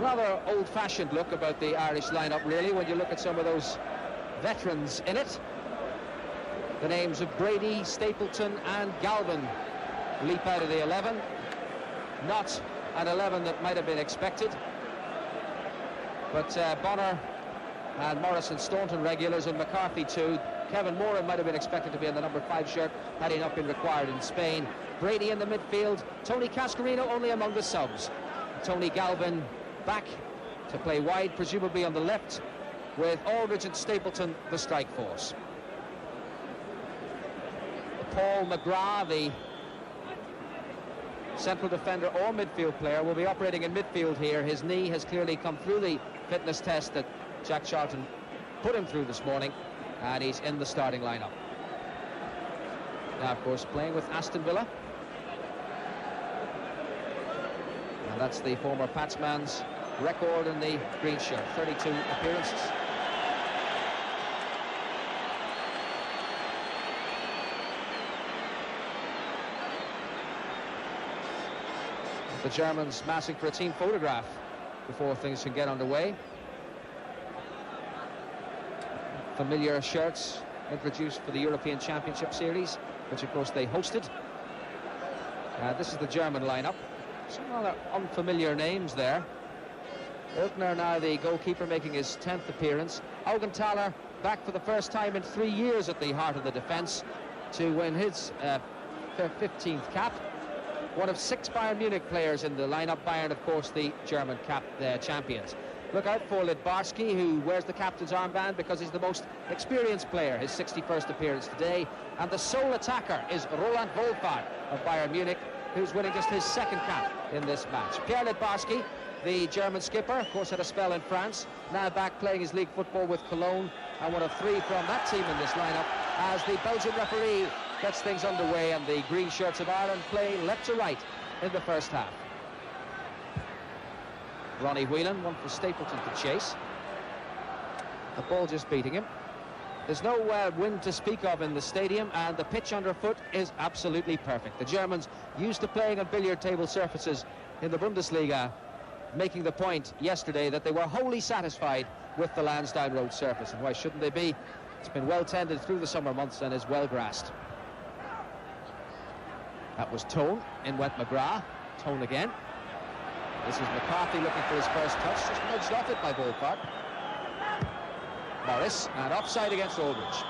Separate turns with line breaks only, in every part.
rather old-fashioned look about the Irish lineup, really, when you look at some of those veterans in it. The names of Brady, Stapleton and Galvin leap out of the 11. Not an 11 that might have been expected, but Bonner and Morris and Staunton regulars, and McCarthy too. Kevin Moran might have been expected to be in the number 5 shirt had he not been required in Spain. Brady in the midfield, Tony Cascarino only among the subs. Tony Galvin back to play wide, presumably on the left, with Aldridge and Stapleton the strike force. Paul McGrath, the central defender or midfield player, will be operating in midfield here. His knee has clearly come through the fitness test that Jack Charlton put him through this morning, and he's in the starting lineup. Now, of course, playing with Aston Villa. And that's the former Patsman's record in the green shirt, 32 appearances. The Germans massing for a team photograph before things can get underway. Familiar shirts introduced for the European Championship Series, which of course they hosted. This is the German lineup. Some rather unfamiliar names there. Illgner now the goalkeeper, making his 10th appearance. Augenthaler back for the first time in 3 years at the heart of the defence to win his 15th cap. One of 6 Bayern Munich players in the lineup. Bayern, of course, the German champions. Look out for Littbarski, who wears the captain's armband because he's the most experienced player, his 61st appearance today. And the sole attacker is Roland Wohlfarth of Bayern Munich, who's winning just his 2nd cap in this match. Pierre Littbarski, the German skipper, of course had a spell in France, now back playing his league football with Cologne, and one of 3 from that team in this lineup as the Belgian referee gets things underway, and the green shirts of Ireland play left to right in the first half. Ronnie Whelan, one for Stapleton to chase. The ball just beating him. There's no wind to speak of in the stadium, and the pitch underfoot is absolutely perfect. The Germans, used to playing on billiard table surfaces in the Bundesliga, making the point yesterday that they were wholly satisfied with the Lansdowne Road surface, and why shouldn't they be? It's been well tended through the summer months and is well grassed. That was Thon. In went McGrath. Thon again. This is McCarthy looking for his first touch. Just nudged off it by Wohlfarth. Morris, and offside against Aldridge.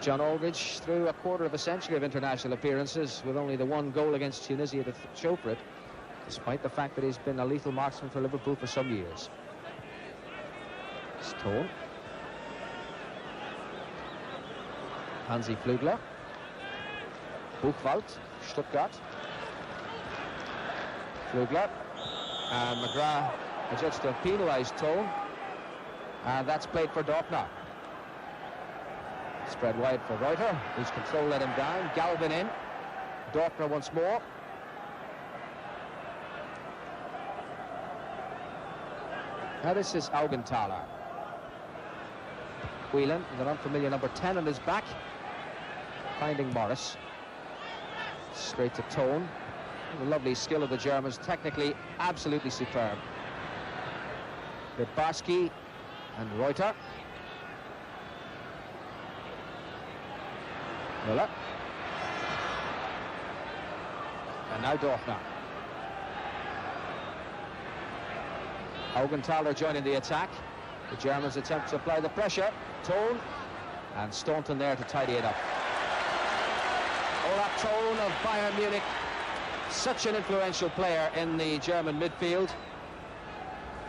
John Aldridge, through a quarter of a century of international appearances, with only the 1 goal against Tunisia to show for it, despite the fact that he's been a lethal marksman for Liverpool for some years. Thon. Hansi Pflügler. Buchwald, Stuttgart. Pflügler. And McGrath adjusts to have penalised Thon. And that's played for Dorfner. Spread wide for Reuter, whose control let him down. Galvin in. Dorfner once more. Now this is Augenthaler. Whelan, with an unfamiliar number 10 on his back. Finding Morris. Straight to Thon. The lovely skill of the Germans, technically absolutely superb. Littbarski and Reuter. Möller. And now Dorfner. Augenthaler joining the attack. The Germans attempt to apply the pressure. Thon and Staunton there to tidy it up. Olaf Thon of Bayern Munich, such an influential player in the German midfield.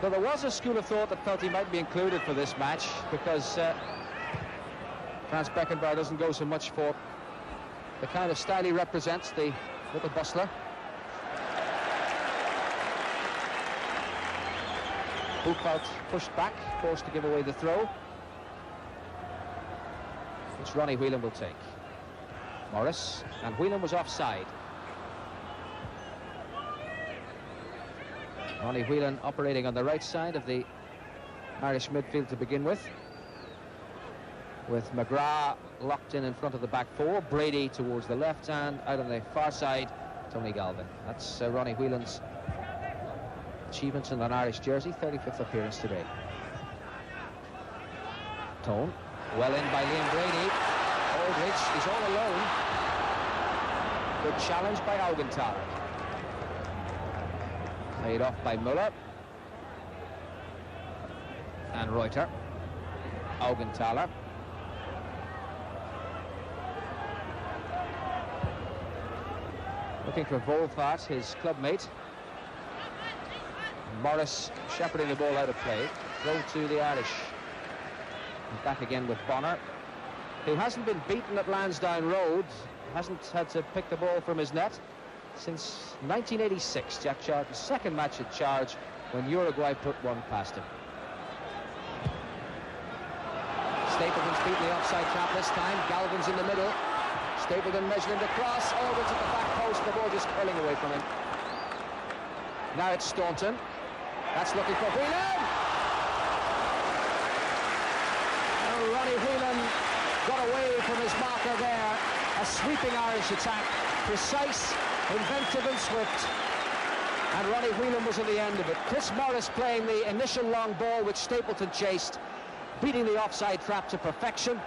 Though there was a school of thought that felt he might be included for this match because Franz Beckenbauer doesn't go so much for the kind of style he represents, the little bustler. Buchwald pushed back, forced to give away the throw, which Ronnie Whelan will take. Morris, and Whelan was offside. Ronnie Whelan operating on the right side of the Irish midfield to begin with McGrath locked in front of the back 4, Brady towards the left, and out on the far side Tony Galvin. That's Ronnie Whelan's achievements in an Irish jersey, 35th appearance today. Thon, well in by Liam Brady. Aldridge, he's all alone. Good challenge by Augenthaler. Played off by Möller. And Reuter. Augenthaler. Looking for Wohlfarth, his clubmate. Morris shepherding the ball out of play. Throw to the Irish. And back again with Bonner, who hasn't been beaten at Lansdowne Road, hasn't had to pick the ball from his net since 1986, Jack Charlton's second match at charge, when Uruguay put one past him. Stapleton's beaten the offside trap this time. Galvin's in the middle. Stapleton measuring the cross. Aldridge at the back post. The ball just curling away from him. Now it's Staunton. That's looking for Whelan. Oh, Ronnie Whelan got away from his marker there. A sweeping Irish attack. Precise, inventive and swift. And Ronnie Whelan was at the end of it. Chris Morris playing the initial long ball which Stapleton chased, beating the offside trap to perfection.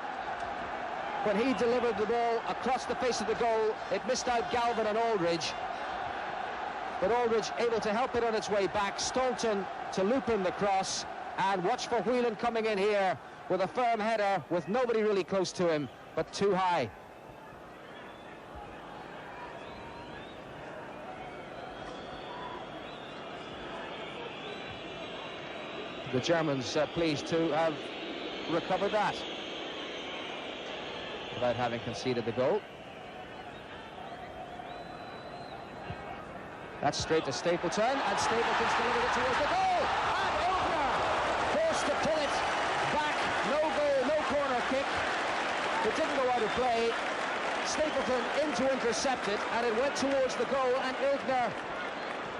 When he delivered the ball across the face of the goal, it missed out Galvin and Aldridge. But Aldridge able to help it on its way back. Staunton to loop in the cross. And watch for Whelan coming in here with a firm header, with nobody really close to him, but too high. The Germans pleased to have recovered that without having conceded the goal. That's straight to Stapleton, and Stapleton's delivered it towards the goal. And Illgner forced to pull it back. No goal, no corner kick. It didn't go out of play. Stapleton in to intercept it, and it went towards the goal. And Illgner,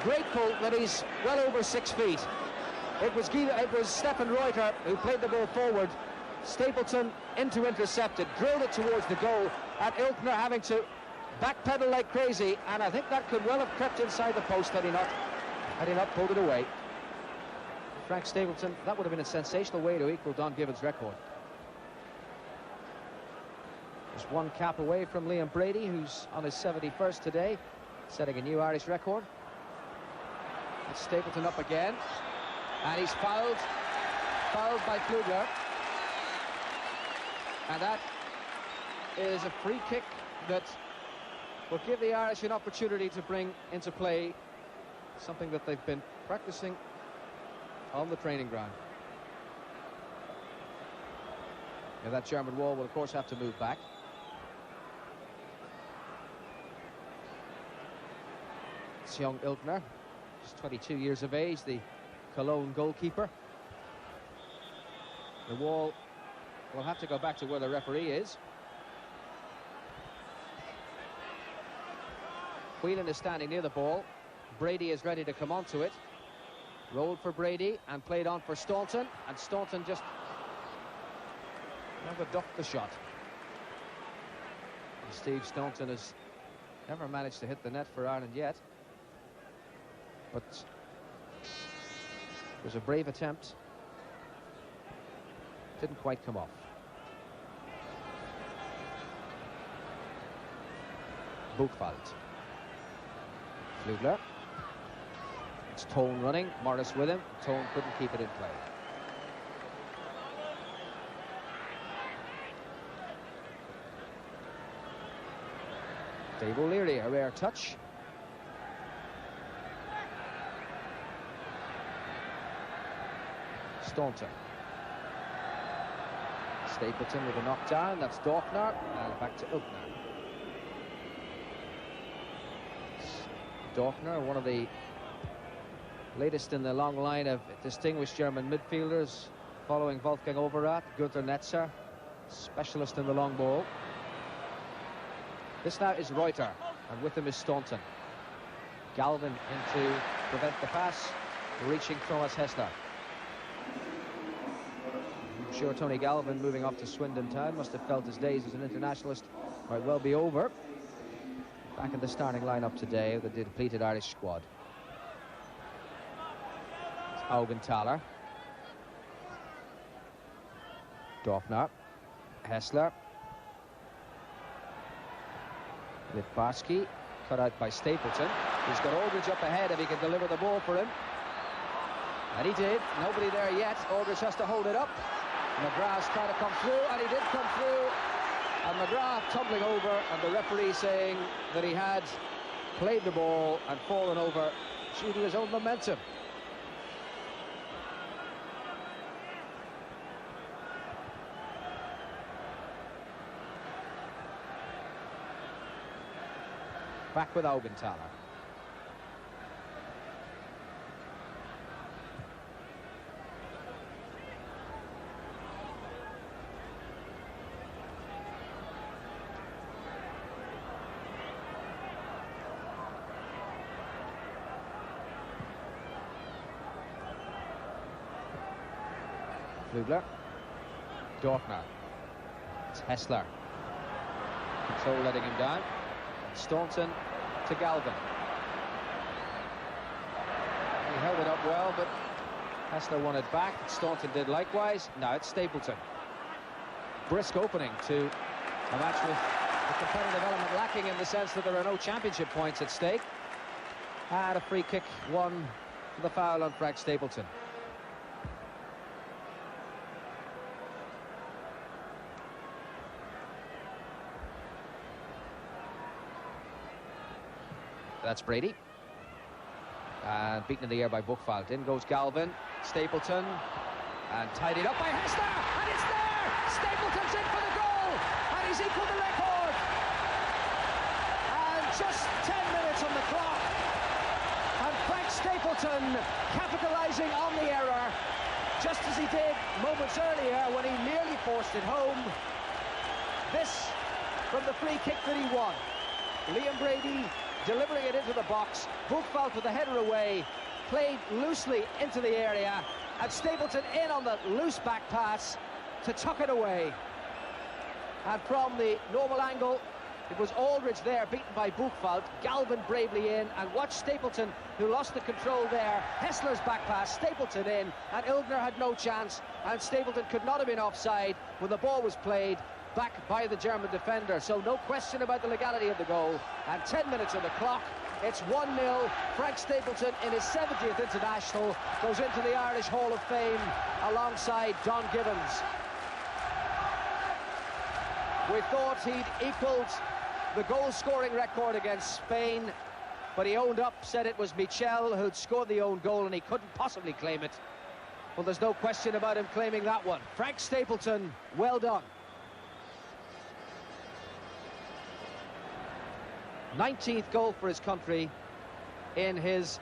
grateful that he's well over 6 feet. It was Stefan Reuter who played the ball forward. Stapleton in to intercept it, drilled it towards the goal, and Illgner having to backpedal like crazy, and I think that could well have crept inside the post had he not pulled it away. Frank Stapleton, that would have been a sensational way to equal Don Gibbons' record. Just one cap away from Liam Brady, who's on his 71st today, setting a new Irish record. It's Stapleton up again, and he's fouled by Pflügler. And that is a free kick that will give the Irish an opportunity to bring into play something that they've been practicing on the training ground. Now that German wall will of course have to move back. It's young Illgner, just 22 years of age, the Cologne goalkeeper. The wall will have to go back to where the referee is. Whelan is standing near the ball. Brady is ready to come onto it. Rolled for Brady and played on for Staunton, and Staunton just never ducked the shot. And Steve Staunton has never managed to hit the net for Ireland yet, but it was a brave attempt. Didn't quite come off. Buchwald. Pflügler. It's Thon running, Morris with him. Thon couldn't keep it in play. Dave O'Leary, a rare touch. Staunton. Stapleton with a knockdown. That's Dorfner. And back to Illgner. Dorfner, one of the latest in the long line of distinguished German midfielders, following Wolfgang Overath, Günter Netzer, specialist in the long ball. This now is Reuter, and with him is Staunton. Galvin in to prevent the pass, reaching Thomas Häßler. I'm sure Tony Galvin, moving off to Swindon Town, must have felt his days as an internationalist might well be over. back in the starting lineup today, the depleted Irish squad. It's Augenthaler. Dorfner. Häßler. Littbarski. Cut out by Stapleton. He's got Aldridge up ahead if he can deliver the ball for him. And he did. Nobody there yet. Aldridge has to hold it up. McGrath's trying to come through, and he did come through. And McGrath tumbling over, and the referee saying that he had played the ball and fallen over due to his own momentum. Back with Augenthaler. Pflügler. Dorfner. It's Häßler. Control letting him down. Staunton to Galvin. He held it up well, but Häßler won it back. Staunton did likewise. Now it's Stapleton. Brisk opening to a match with the competitive element lacking in the sense that there are no championship points at stake. And a free kick won for the foul on Frank Stapleton. That's Brady. And beaten in the air by Buchwald. In goes Galvin. Stapleton. And tidied up by Häßler. And it's there! Stapleton's in for the goal! And he's equalled the record! And just 10 minutes on the clock. And Frank Stapleton capitalising on the error, just as he did moments earlier when he nearly forced it home. This from the free kick that he won. Liam Brady delivering it into the box. Buchwald with the header away, played loosely into the area, and Stapleton in on the loose back pass to tuck it away. And from the normal angle, it was Aldridge there, beaten by Buchwald. Galvin bravely in, and watch Stapleton, who lost the control there. Häßler's back pass, Stapleton in, and Illgner had no chance, and Stapleton could not have been offside when the ball was played back by the German defender. So no question about the legality of the goal. And 10 minutes on the clock. It's 1-0. Frank Stapleton, in his 70th international, goes into the Irish Hall of Fame alongside Don Gibbons. We thought he'd equalled the goal-scoring record against Spain, but he owned up, said it was Michel who'd scored the own goal and he couldn't possibly claim it. Well, there's no question about him claiming that one. Frank Stapleton, well done. 19th goal for his country in his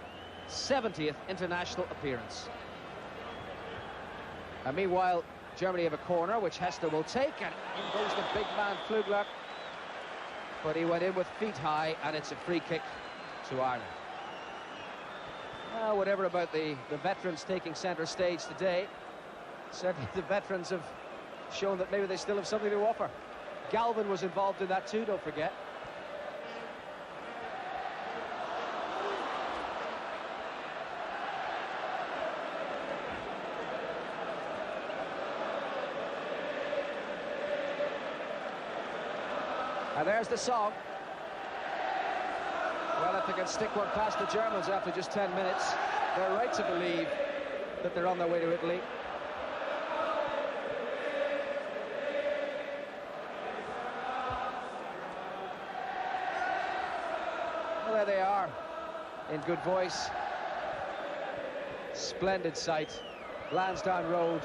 70th international appearance. And meanwhile, Germany have a corner, which Häßler will take, and in goes the big man Pflügler. But he went in with feet high, and it's a free kick to Ireland. Well, whatever about the veterans taking centre stage today, certainly the veterans have shown that maybe they still have something to offer. Galvin was involved in that too, don't forget. And there's the song. Well, if they can stick one past the Germans after just 10 minutes, they're right to believe that they're on their way to Italy. Well, there they are, in good voice. Splendid sight. Lansdowne Road.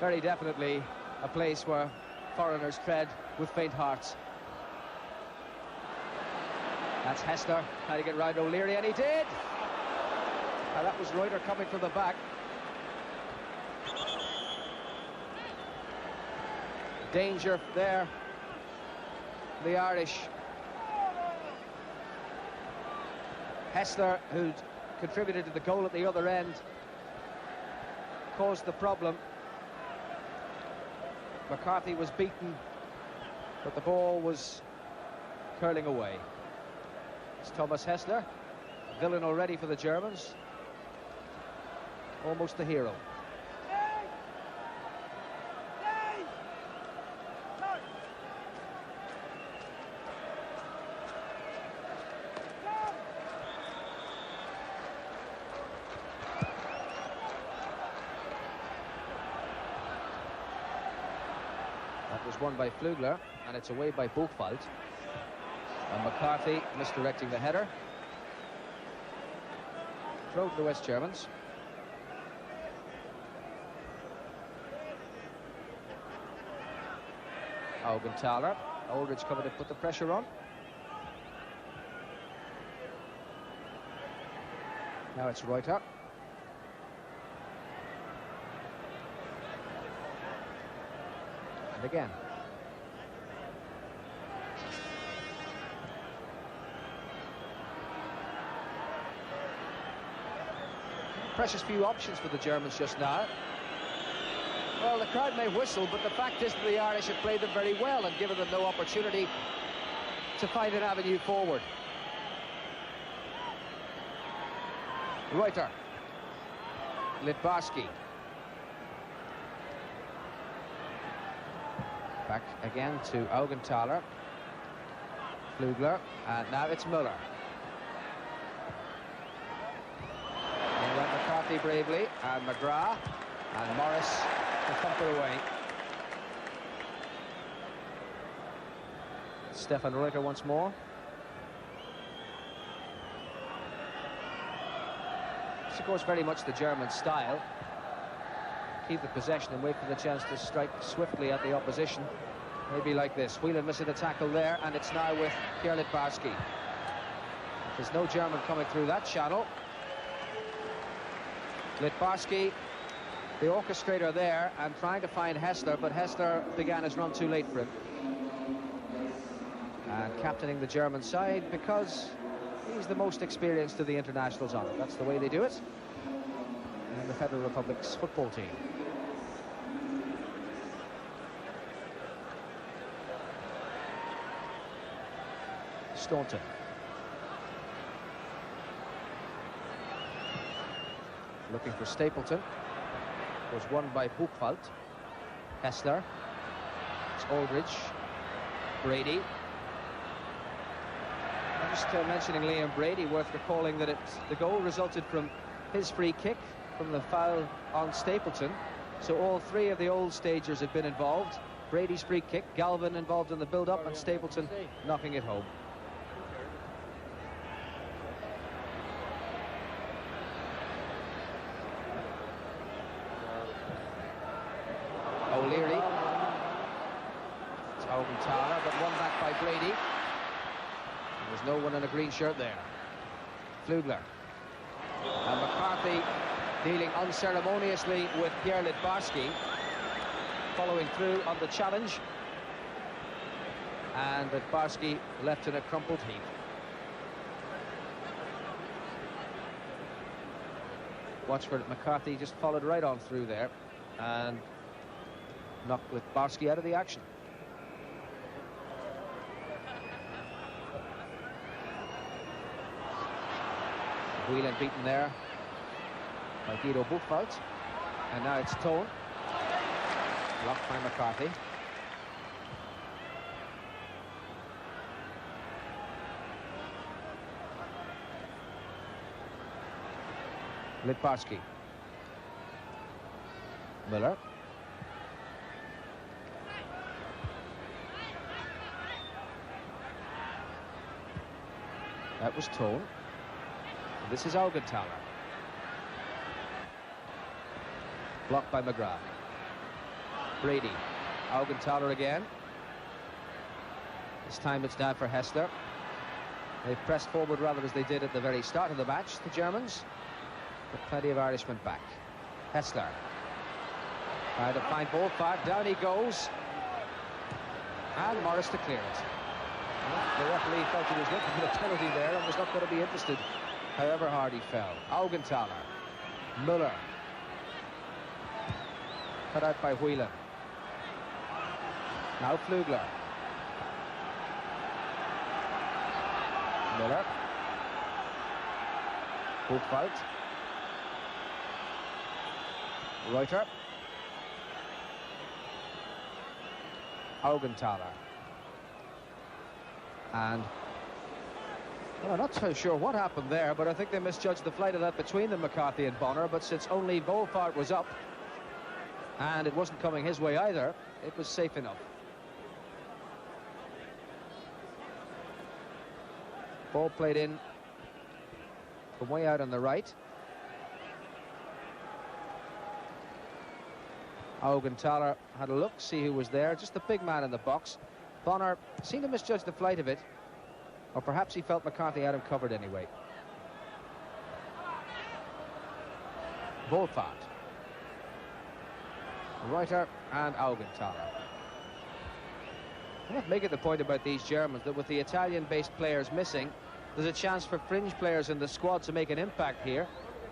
Very definitely a place where foreigners tread with faint hearts. That's Häßler trying to get round O'Leary, and he did! Now that was Reuter coming from the back. Danger there. The Irish. Häßler, who'd contributed to the goal at the other end, caused the problem. McCarthy was beaten But the ball was curling away. It's Thomas Häßler, villain already for the Germans. Almost the hero. That was won by Pflügler, and it's away by Buchwald. And McCarthy misdirecting the header. Throw to the West Germans. Augenthaler. Aldridge coming to put the pressure on. Now it's Reuter. And again. Precious few options for the Germans just now. Well, the crowd may whistle, but the fact is that the Irish have played them very well and given them no opportunity to find an avenue forward. Reuter. Littbarski. Back again to Augenthaler. Pflügler. And now it's Möller. In went McCarthy bravely. And McGrath. And Morris to thump it away. Stefan Reuter once more. It's of course very much the German style. Keep the possession and wait for the chance to strike swiftly at the opposition. Maybe like this. Whelan missing the tackle there, and it's now with Pierre Littbarski. There's no German coming through that channel. Littbarski, the orchestrator there, and trying to find Häßler, but Häßler began his run too late for him. And captaining the German side because he's the most experienced of the internationals on it. That's the way they do it in the Federal Republic's football team. Staunton. Looking for Stapleton. Was won by Buchwald. Häßler. It's Aldridge. Brady. I'm just mentioning Liam Brady, worth recalling that the goal resulted from his free kick from the foul on Stapleton. So all three of the old stagers had been involved. Brady's free kick, Galvin involved in the build-up, and Stapleton knocking it home. O'Leary. It's Augenthaler, but won back by Brady. There's no one in a green shirt there. Pflügler. And McCarthy dealing unceremoniously with Pierre Littbarski, following through on the challenge. And Littbarski left in a crumpled heap. Watch for McCarthy, just followed right on through there and knocked Littbarski out of the action. Whelan beaten there by Guido Buchwald. And now it's Thon. Blocked by McCarthy. Littbarski. Möller. That was Thon. This is Augenthaler. Blocked by McGrath. Brady. Augenthaler again. This time it's down for Häßler. They've pressed forward rather as they did at the very start of the match, the Germans. But plenty of Irishmen back. Häßler. Trying to find Wohlfarth. Down he goes. And Morris to clear it. Well, the referee felt he was looking for the penalty there and was not going to be interested, however hard he fell. Augenthaler. Möller. Cut out by Whelan. Now Pflügler. Möller. Buchwald. Reuter. Augenthaler. And well, I'm not so sure what happened there, but I think they misjudged the flight of that between them, McCarthy and Bonner. But since only Wohlfarth was up, and it wasn't coming his way either, it was safe enough. Ball played in from way out on the right. Augenthaler had a look, see who was there, just the big man in the box. Bonner seemed to misjudge the flight of it, or perhaps he felt McCarthy had him covered anyway. Wohlfarth. Reuter and Augenthaler. I'm not making the point about these Germans that with the Italian-based players missing, there's a chance for fringe players in the squad to make an impact here.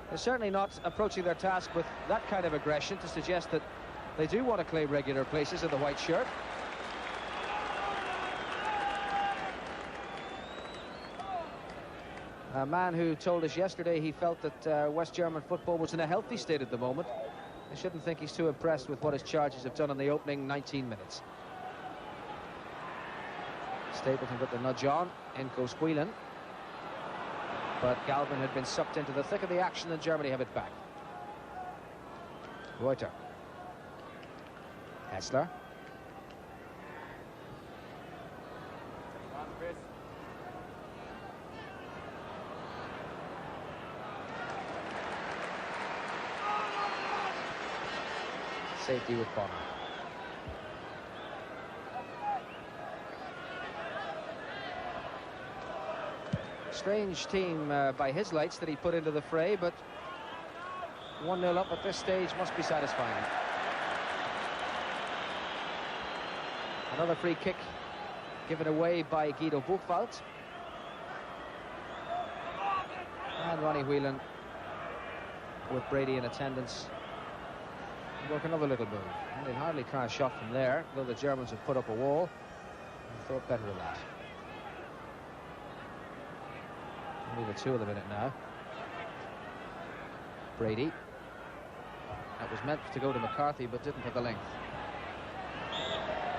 They're certainly not approaching their task with that kind of aggression to suggest that they do want to claim regular places in the white shirt. A man who told us yesterday he felt that West German football was in a healthy state at the moment. I shouldn't think he's too impressed with what his charges have done in the opening 19 minutes. Stapleton got the nudge on. In goes Whelan. But Galvin had been sucked into the thick of the action and Germany have it back. Reuter. Häßler. Safety with Bonner. Strange team by his lights that he put into the fray, but 1-0 up at this stage must be satisfying. Another free kick given away by Guido Buchwald. And Ronnie Whelan with Brady in attendance. Work another little move. And they'd hardly try a shot from there, though the Germans have put up a wall. I thought better of that. Only the two of them in it now. Brady. That was meant to go to McCarthy, but didn't have the length.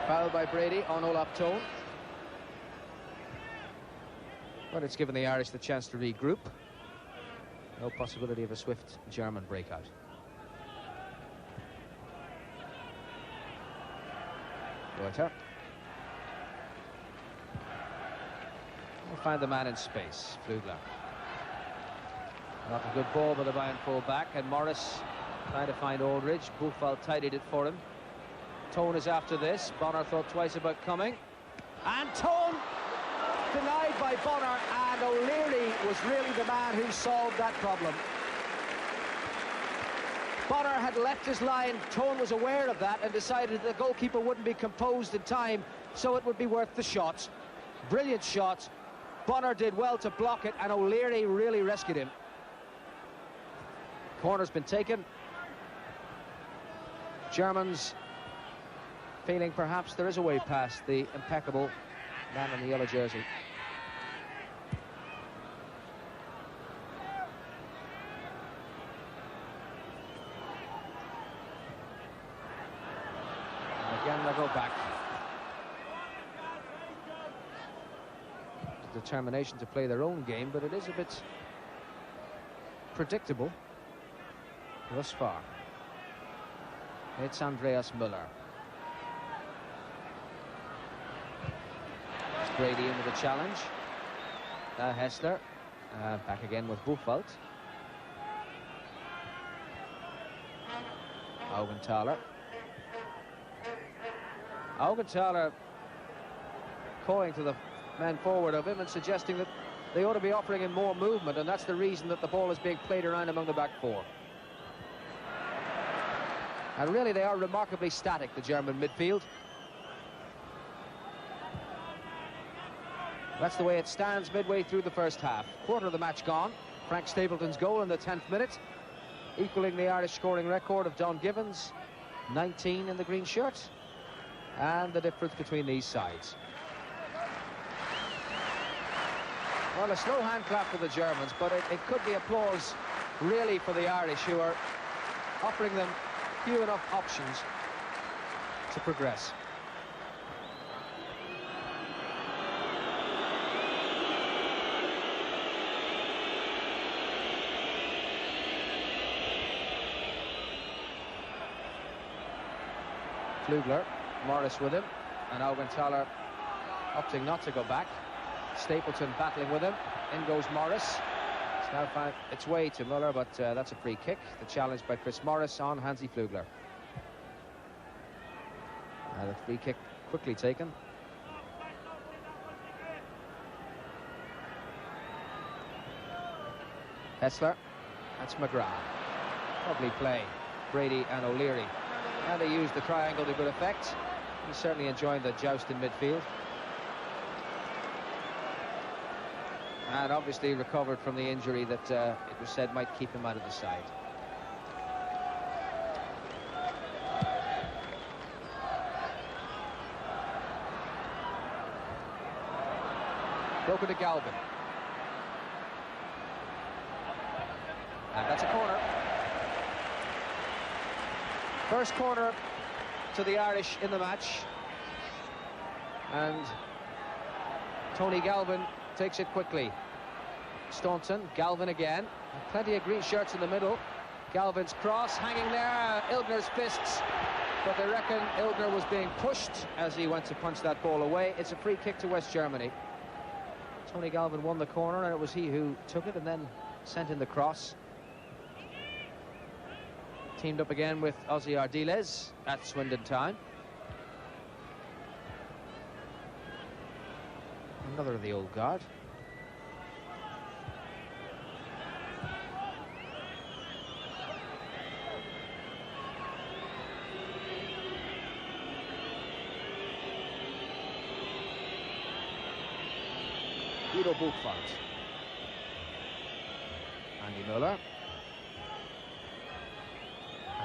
Foul by Brady on Olaf Thon. But it's given the Irish the chance to regroup. No possibility of a swift German breakout. Reuter. We'll find the man in space, Pflügler. Not a good ball by the Bayern full-back, and Morris trying to find Aldridge. Buchwald tidied it for him. Thon is after this. Bonner thought twice about coming. And Thon denied by Bonner, and O'Leary was really the man who solved that problem. Bonner had left his line. Thon was aware of that and decided the goalkeeper wouldn't be composed in time, so it would be worth the shot. Brilliant shot. Bonner did well to block it, and O'Leary really rescued him. Corner's been taken. Germans feeling perhaps there is a way past the impeccable man in the yellow jersey. And again they'll go back. Determination to play their own game, but it is a bit predictable thus far. It's Andreas Möller. It's Brady in with a challenge. Häßler back again with Buchwald. Augenthaler. Augenthaler calling to the men forward of him and suggesting that they ought to be offering him more movement, and that's the reason that the ball is being played around among the back four. And really they are remarkably static, the German midfield. That's the way it stands midway through the first half. Quarter of the match gone. Frank Stapleton's goal in the 10th minute, equaling the Irish scoring record of Don Gibbons, 19 in the green shirt, and the difference between these sides. Well, a slow hand clap for the Germans, but it could be applause really for the Irish, who are offering them few enough options to progress. Pflügler, Morris with him, and Augenthaler opting not to go back. Stapleton battling with him. In goes Morris. It's now found its way to Möller, but that's a free kick. The challenge by Chris Morris on Hansi Pflügler. The free kick quickly taken. Häßler. That's McGrath. Lovely play. Brady and O'Leary. And they used the triangle to good effect. He's certainly enjoying the joust in midfield. And obviously recovered from the injury that it was said might keep him out of the side. Broken to Galvin. And that's a corner. First corner to the Irish in the match. And Tony Galvin takes it quickly. Staunton, Galvin again. Plenty of green shirts in the middle. Galvin's cross hanging there. Illgner's fists. But they reckon Illgner was being pushed as he went to punch that ball away. It's a free kick to West Germany. Tony Galvin won the corner, and it was he who took it and then sent in the cross. Teamed up again with Ozzy Ardiles at Swindon Town. Another of the old guard. Guido Buchwald. Andy Möller.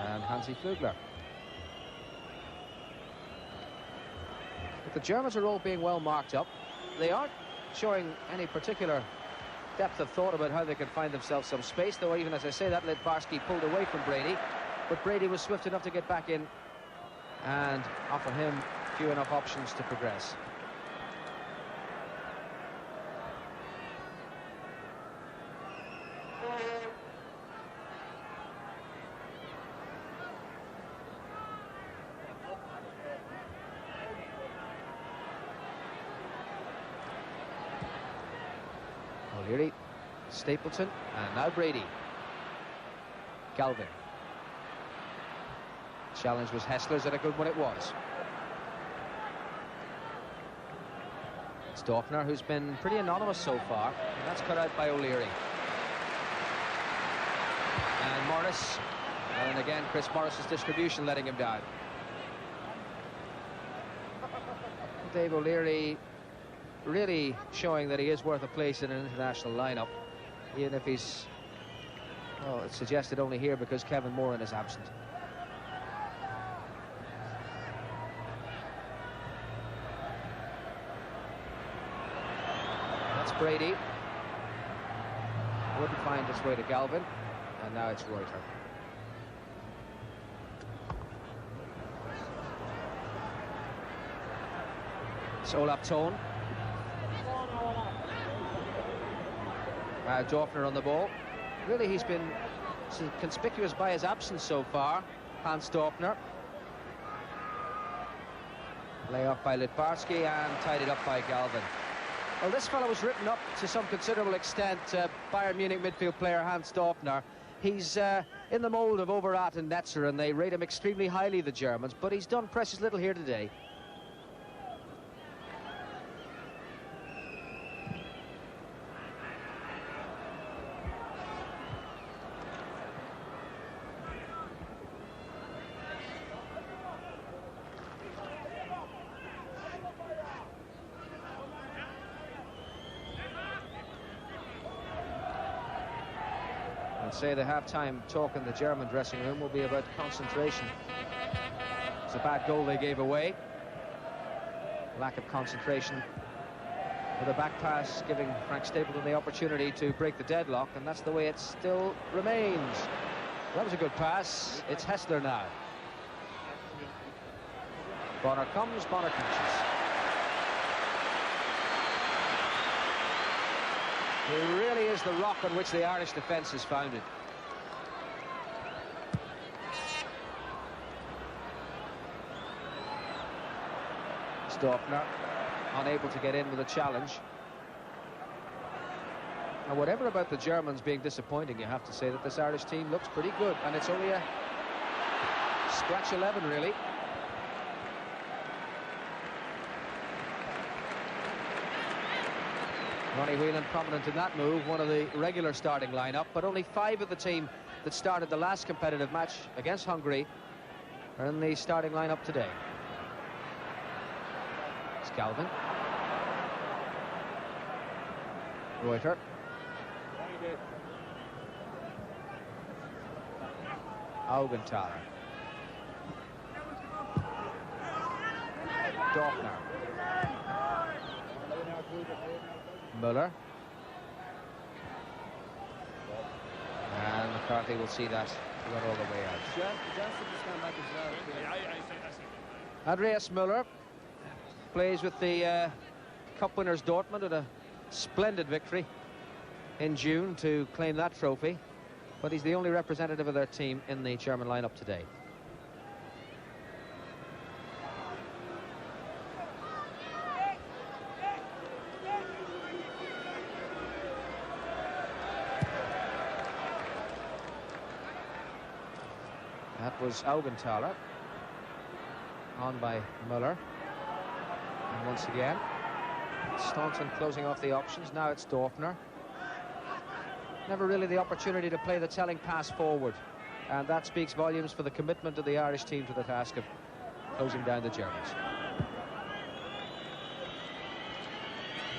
And Hansi Pflügler. But the Germans are all being well marked up. They aren't showing any particular depth of thought about how they can find themselves some space, though even as I say that, Littbarski pulled away from Brady, but Brady was swift enough to get back in and offer him few enough options to progress. O'Leary, Stapleton, and now Brady. Galvin. Challenge was Häßler's, and a good one it was. It's Dorfner, who's been pretty anonymous so far, and that's cut out by O'Leary. And Morris, and again Chris Morris's distribution letting him down. Dave O'Leary really showing that he is worth a place in an international lineup, even if he's, well, it's suggested only here because Kevin Moran is absent. That's Brady. Wouldn't find its way to Galvin, and now it's Reuter. It's Olaf Thon. Dorfner on the ball. Really, he's been conspicuous by his absence so far, Hans Dorfner. Lay off by Littbarski and tidied up by Galvin. Well, this fellow was written up to some considerable extent, Bayern Munich midfield player Hans Dorfner. He's in the mould of Overath and Netzer, and they rate him extremely highly, the Germans, but he's done precious little here today. Say the half-time talk in the German dressing room will be about concentration. It's a bad goal they gave away. Lack of concentration with a back pass, giving Frank Stapleton the opportunity to break the deadlock, and that's the way it still remains. That was a good pass. It's Häßler now. Bonner comes, Bonner catches. He really is the rock on which the Irish defence is founded. Dorfner unable to get in with a challenge. And whatever about the Germans being disappointing, you have to say that this Irish team looks pretty good, and it's only a scratch 11 really. Ronnie Whelan prominent in that move, one of the regular starting lineup, but only 5 of the team that started the last competitive match against Hungary are in the starting lineup today. Galvin. Reuter. Augenthaler. Dorfner. Möller. And McCarthy will see that run all the way out. Andreas Möller plays with the Cup winners Dortmund at a splendid victory in June to claim that trophy, but he's the only representative of their team in the German lineup today. That was Augenthaler, on by Möller. And once again, Staunton closing off the options. Now it's Dorfner. Never really the opportunity to play the telling pass forward. And that speaks volumes for the commitment of the Irish team to the task of closing down the Germans.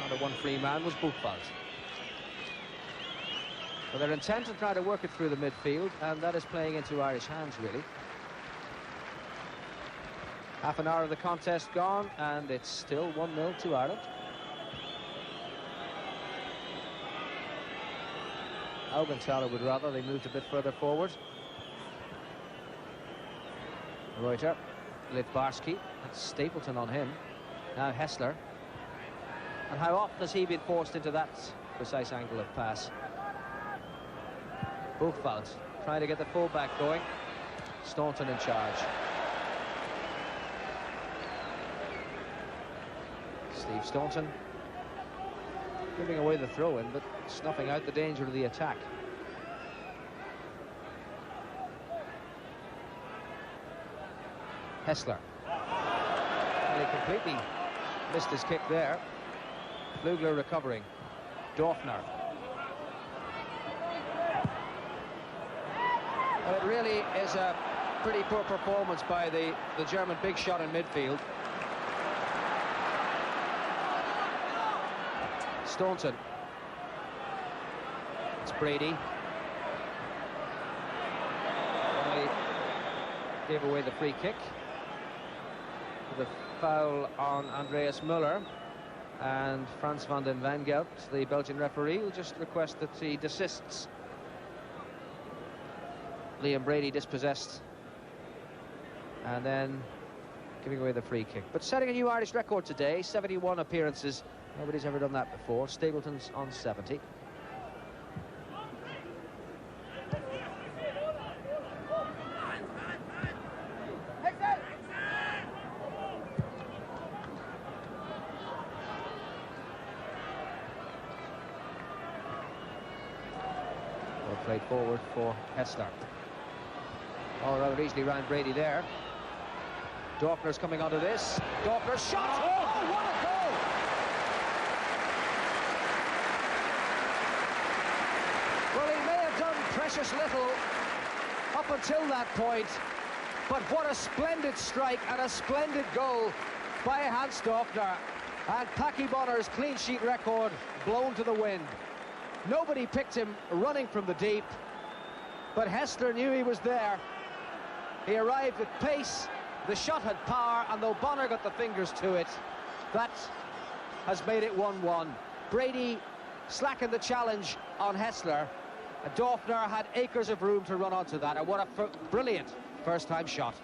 Another one free man was Buchwald. Well, they're intent on trying to work it through the midfield, and that is playing into Irish hands, really. Half an hour of the contest gone, and it's still 1-0 to Ireland. Augenthaler would rather they moved a bit further forward. Reuter, Littbarski, that's Stapleton on him. Now Häßler. And how often has he been forced into that precise angle of pass? Buchwald trying to get the fullback going. Staunton in charge. Steve Staunton giving away the throw-in, but snuffing out the danger of the attack. Häßler. Well, he completely missed his kick there. Pflügler recovering. Dorfner. Well, it really is a pretty poor performance by the German big shot in midfield. Staunton. It's Brady. Only gave away the free kick. The foul on Andreas Möller, and Frans van den Wijngaert, the Belgian referee, will just request that he desists. Liam Brady dispossessed, and then giving away the free kick. But setting a new Irish record today, 71 appearances. Nobody's ever done that before. Stapleton's on 70. Well played forward for Häßler. Oh, rather easily round Brady there. Dorfner's coming onto this. Dorfner's shot! Oh, what a goal! Well, he may have done precious little up until that point, but what a splendid strike and a splendid goal by Hans Dorfner, and Packie Bonner's clean sheet record blown to the wind. Nobody picked him running from the deep, but Häßler knew he was there. He arrived with pace, the shot had power, and though Bonner got the fingers to it, that has made it 1-1. Brady slackened the challenge on Häßler. Dorfner had acres of room to run onto that, and what a brilliant first-time shot.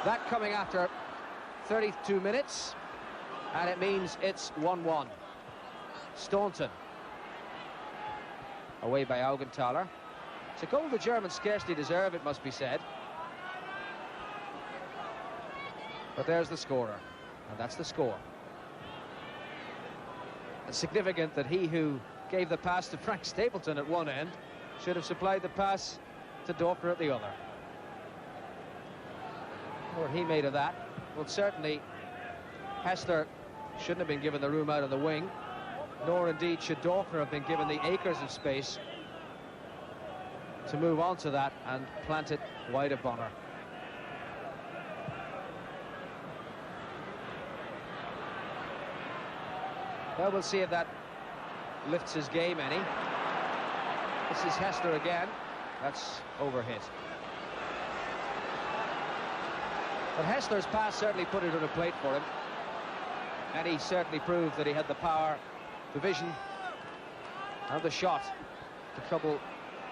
That coming after 32 minutes, and it means it's 1-1. Staunton. Away by Augenthaler. It's a goal the Germans scarcely deserve, it must be said. But there's the scorer, and that's the score. It's significant that he who gave the pass to Frank Stapleton at one end should have supplied the pass to Dorfner at the other. What he made of that? Well, certainly Häßler shouldn't have been given the room out of the wing, nor indeed should Dorfner have been given the acres of space to move on to that and plant it wide of Bonner. Well, we'll see if that lifts his game any. This is Häßler again. That's overhit. But Häßler's pass certainly put it on a plate for him. And he certainly proved that he had the power, the vision, and the shot to trouble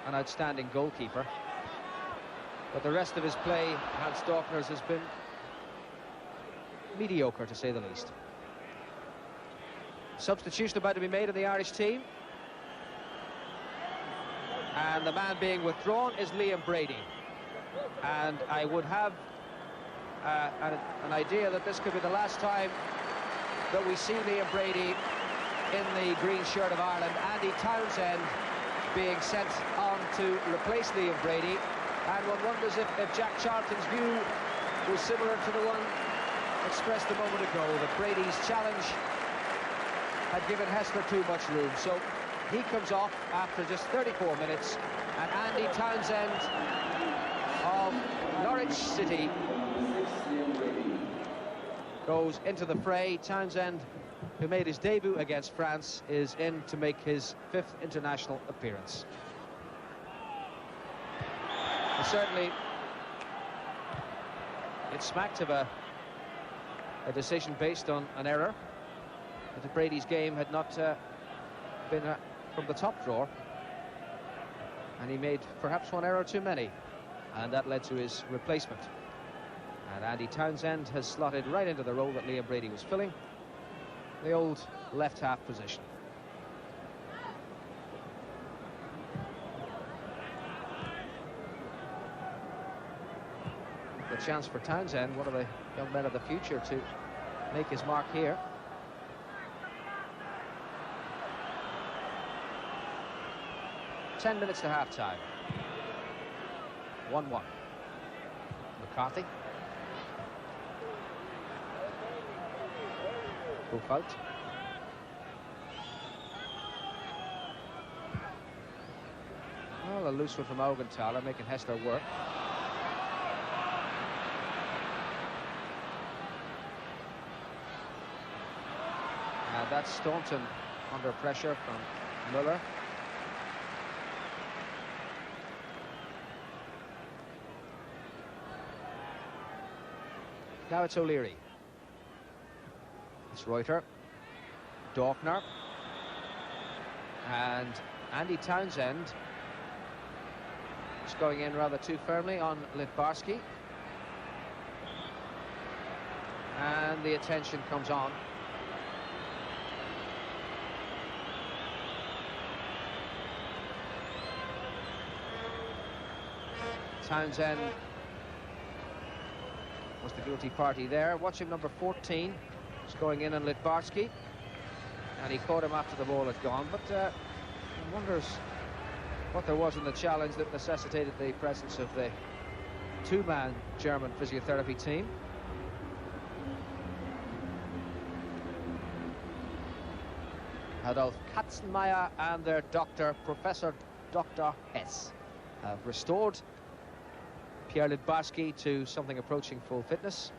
an outstanding goalkeeper. But the rest of his play, Hans Dorfner's, has been mediocre, to say the least. Substitution about to be made in the Irish team. And the man being withdrawn is Liam Brady. And I would have an idea that this could be the last time that we see Liam Brady in the green shirt of Ireland. Andy Townsend being sent on to replace Liam Brady. And one wonders if Jack Charlton's view was similar to the one expressed a moment ago, that Brady's challenge had given Häßler too much room. So he comes off after just 34 minutes, and Andy Townsend of Norwich City goes into the fray. Townsend, who made his debut against France, is in to make his 5th international appearance. And certainly it smacked of a decision based on an error. That Brady's game had not been from the top drawer, and he made perhaps one error too many, and that led to his replacement. And Andy Townsend has slotted right into the role that Liam Brady was filling, the old left half position. The chance for Townsend, one of the young men of the future, to make his mark here. Ten minutes to half-time. 1-1. McCarthy. Buchwald. Well, a loose one from Augenthaler, making Häßler work. And that's Staunton under pressure from Möller. Now it's O'Leary. It's Reuter, Dorfner, and Andy Townsend is going in rather too firmly on Littbarski. And the attention comes on. Townsend was the guilty party there. Watch him, number 14. He's going in on Littbarski, and he caught him after the ball had gone. But one wonders what there was in the challenge that necessitated the presence of the two-man German physiotherapy team. Adolf Katzenmeier and their doctor, Professor Dr. Hess, have restored Pierre Littbarski to something approaching full fitness.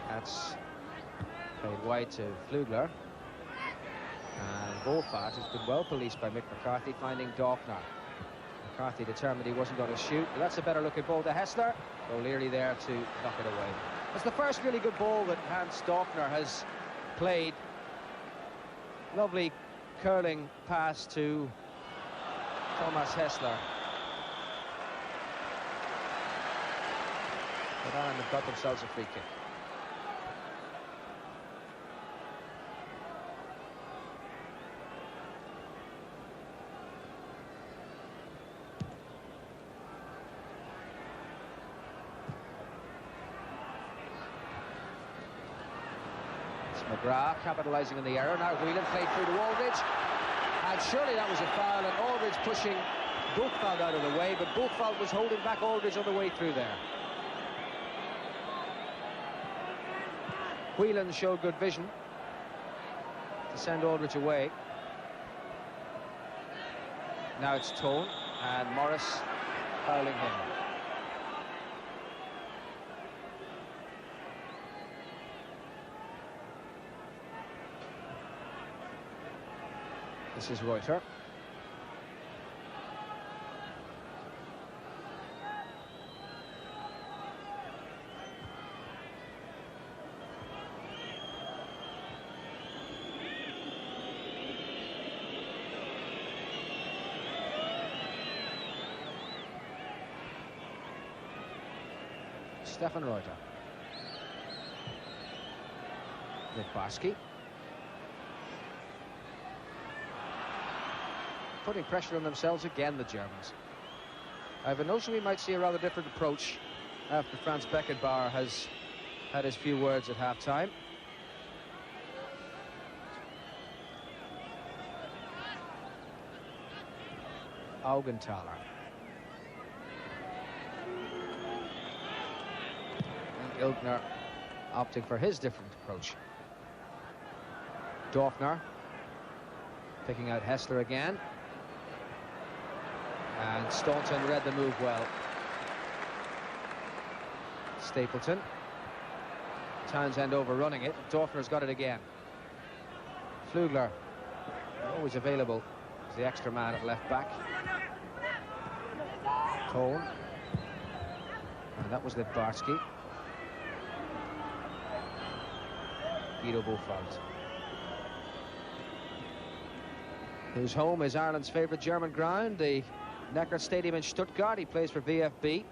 That's played wide to Pflügler. And Wohlfarth has been well policed by Mick McCarthy, finding Dorfner. McCarthy determined he wasn't going to shoot. But that's a better looking ball to Häßler. O'Leary there to knock it away. It's the first really good ball that Hans Dorfner has played. Lovely curling pass to Thomas Häßler. But Ireland have got themselves a free kick. McGrath capitalising on the error. Now Whelan played through to Aldridge, and surely that was a foul, and Aldridge pushing Buchwald out of the way, but Buchwald was holding back Aldridge on the way through there. Whelan showed good vision to send Aldridge away. Now it's Thon, and Morris fouling him. This is Reuter. Stefan Reuter. Littbarski. Putting pressure on themselves again, the Germans. I have a notion we might see a rather different approach after Franz Beckenbauer has had his few words at half-time. Augenthaler. And Illgner opting for his different approach. Dorfner picking out Häßler again. And Staunton read the move well. Stapleton. Townsend overrunning it. Dorfner's got it again. Pflügler, always available as the extra man at left back. Thon. And that was Littbarski. Guido Buchwald, whose home is Ireland's favourite German ground, the Neckar Stadium in Stuttgart. He plays for VfB.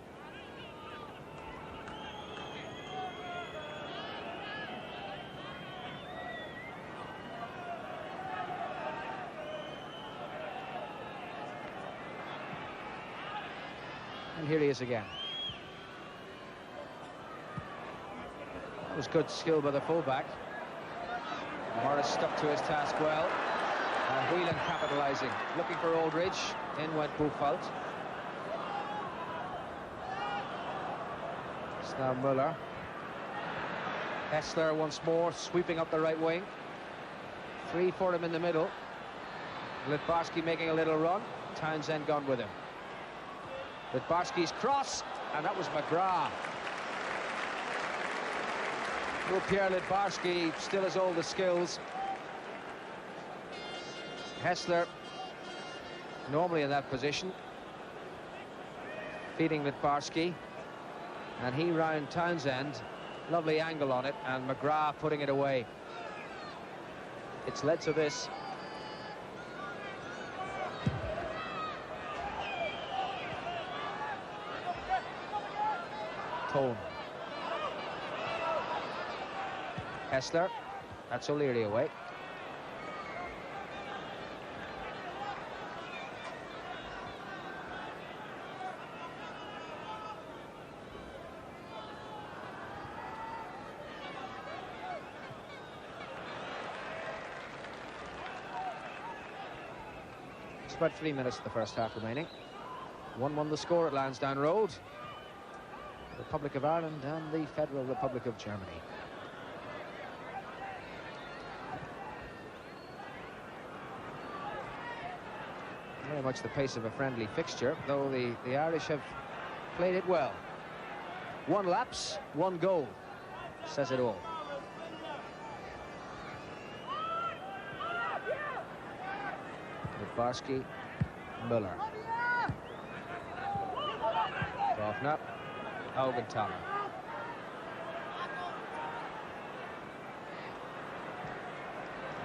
And here he is again. That was good skill by the fullback. Morris stuck to his task well. And Whelan capitalising, looking for Aldridge. In went Buchwald. It's now Möller. Häßler once more, sweeping up the right wing. 3 for him in the middle. Littbarski making a little run. Townsend gone with him. Littbarski's cross, and that was McGrath. No, Pierre Littbarski still has all the skills. Häßler normally in that position, feeding Littbarski, and he round Townsend. Lovely angle on it, and McGrath putting it away. It's led to this. Thon. Häßler. That's O'Leary away. About 3 minutes of the first half remaining. 1-1 the score at Lansdowne Road. The Republic of Ireland and the Federal Republic of Germany. Very much the pace of a friendly fixture, though the Irish have played it well. 1 lapse, 1 goal. Says it all. Littbarski, Möller. Dorfner, Augenthaler.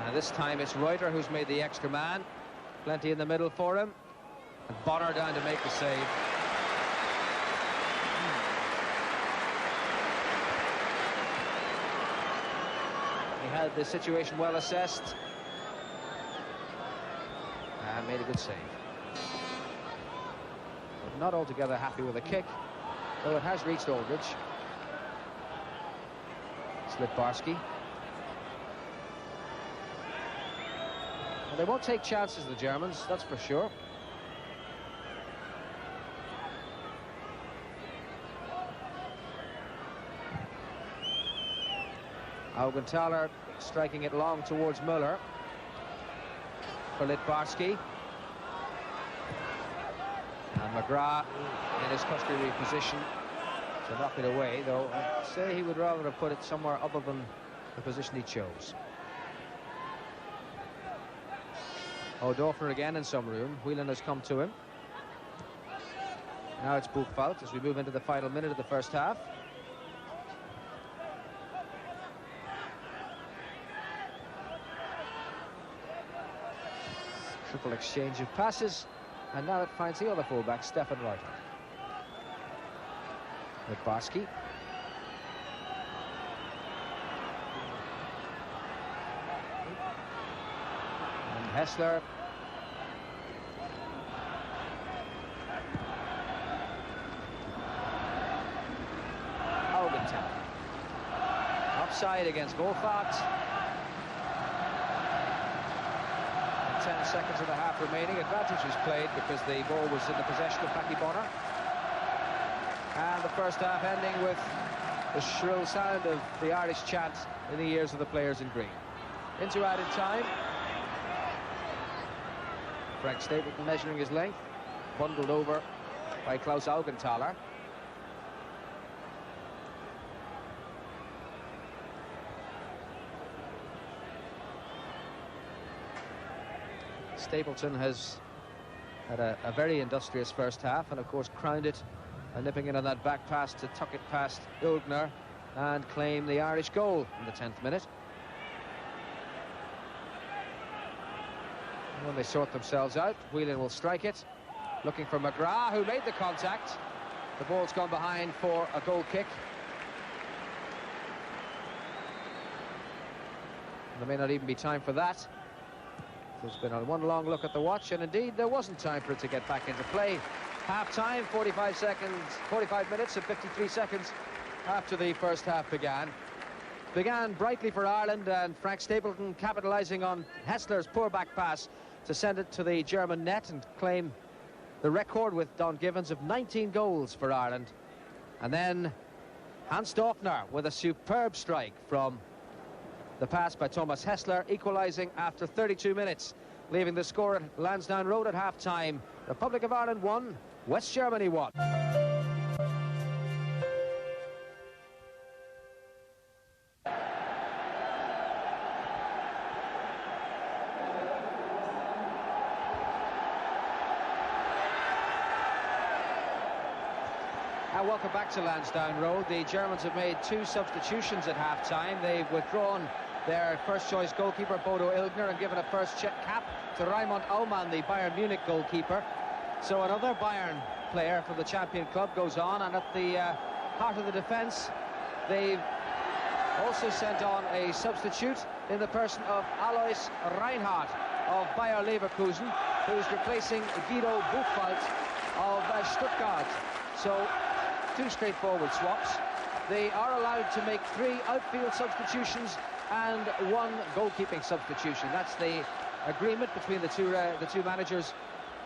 And this time it's Reuter who's made the extra man. Plenty in the middle for him. And Bonner down to make the save. He had the situation well assessed. And made a good save. But not altogether happy with the kick, though it has reached Aldridge. Littbarski. Well, they won't take chances, the Germans, that's for sure. Augenthaler striking it long towards Möller. For Littbarski. And McGrath in his customary position to knock it away, though I'd say he would rather have put it somewhere other than the position he chose. Oh, Dorfner again in some room. Whelan has come to him. Now it's Buchwald as we move into the final minute of the first half. Triple exchange of passes, and now it finds the other fullback, Stefan Reuter. Littbarski. And Häßler. Augenthaler. Offside against Wohlfarth. 10 seconds of the half remaining. Advantage was played because the ball was in the possession of Packie Bonner. And the first half ending with the shrill sound of the Irish chant in the ears of the players in green. Into added time. Frank Stapleton measuring his length. Bundled over by Kalus Augenthaler. Stapleton has had a very industrious first half and of course crowned it by nipping in on that back pass to tuck it past Illgner and claim the Irish goal in the 10th minute. And when they sort themselves out, Whelan will strike it, looking for McGrath, who made the contact. The ball's gone behind for a goal kick. There may not even be time for that. There's been one long look at the watch, and indeed there wasn't time for it to get back into play. Half-time, 45 minutes and 53 seconds after the first half began. Began brightly for Ireland, and Frank Stapleton capitalising on Häßler's poor back pass to send it to the German net and claim the record with Don Givens of 19 goals for Ireland. And then Hans Dorfner with a superb strike from the pass by Thomas Häßler, equalising after 32 minutes, leaving the score at Lansdowne Road at half-time. Republic of Ireland 1, West Germany 1. And welcome back to Lansdowne Road. The Germans have made 2 substitutions at half-time. They've withdrawn their first-choice goalkeeper, Bodo Illgner, and given a first cap to Raimond Aumann, the Bayern Munich goalkeeper. So another Bayern player from the champion club goes on, and at the heart of the defence, they've also sent on a substitute in the person of Alois Reinhardt of Bayer Leverkusen, who's replacing Guido Buchwald of Stuttgart. So 2 straightforward swaps. They are allowed to make 3 outfield substitutions and 1 goalkeeping substitution. That's the agreement between the two managers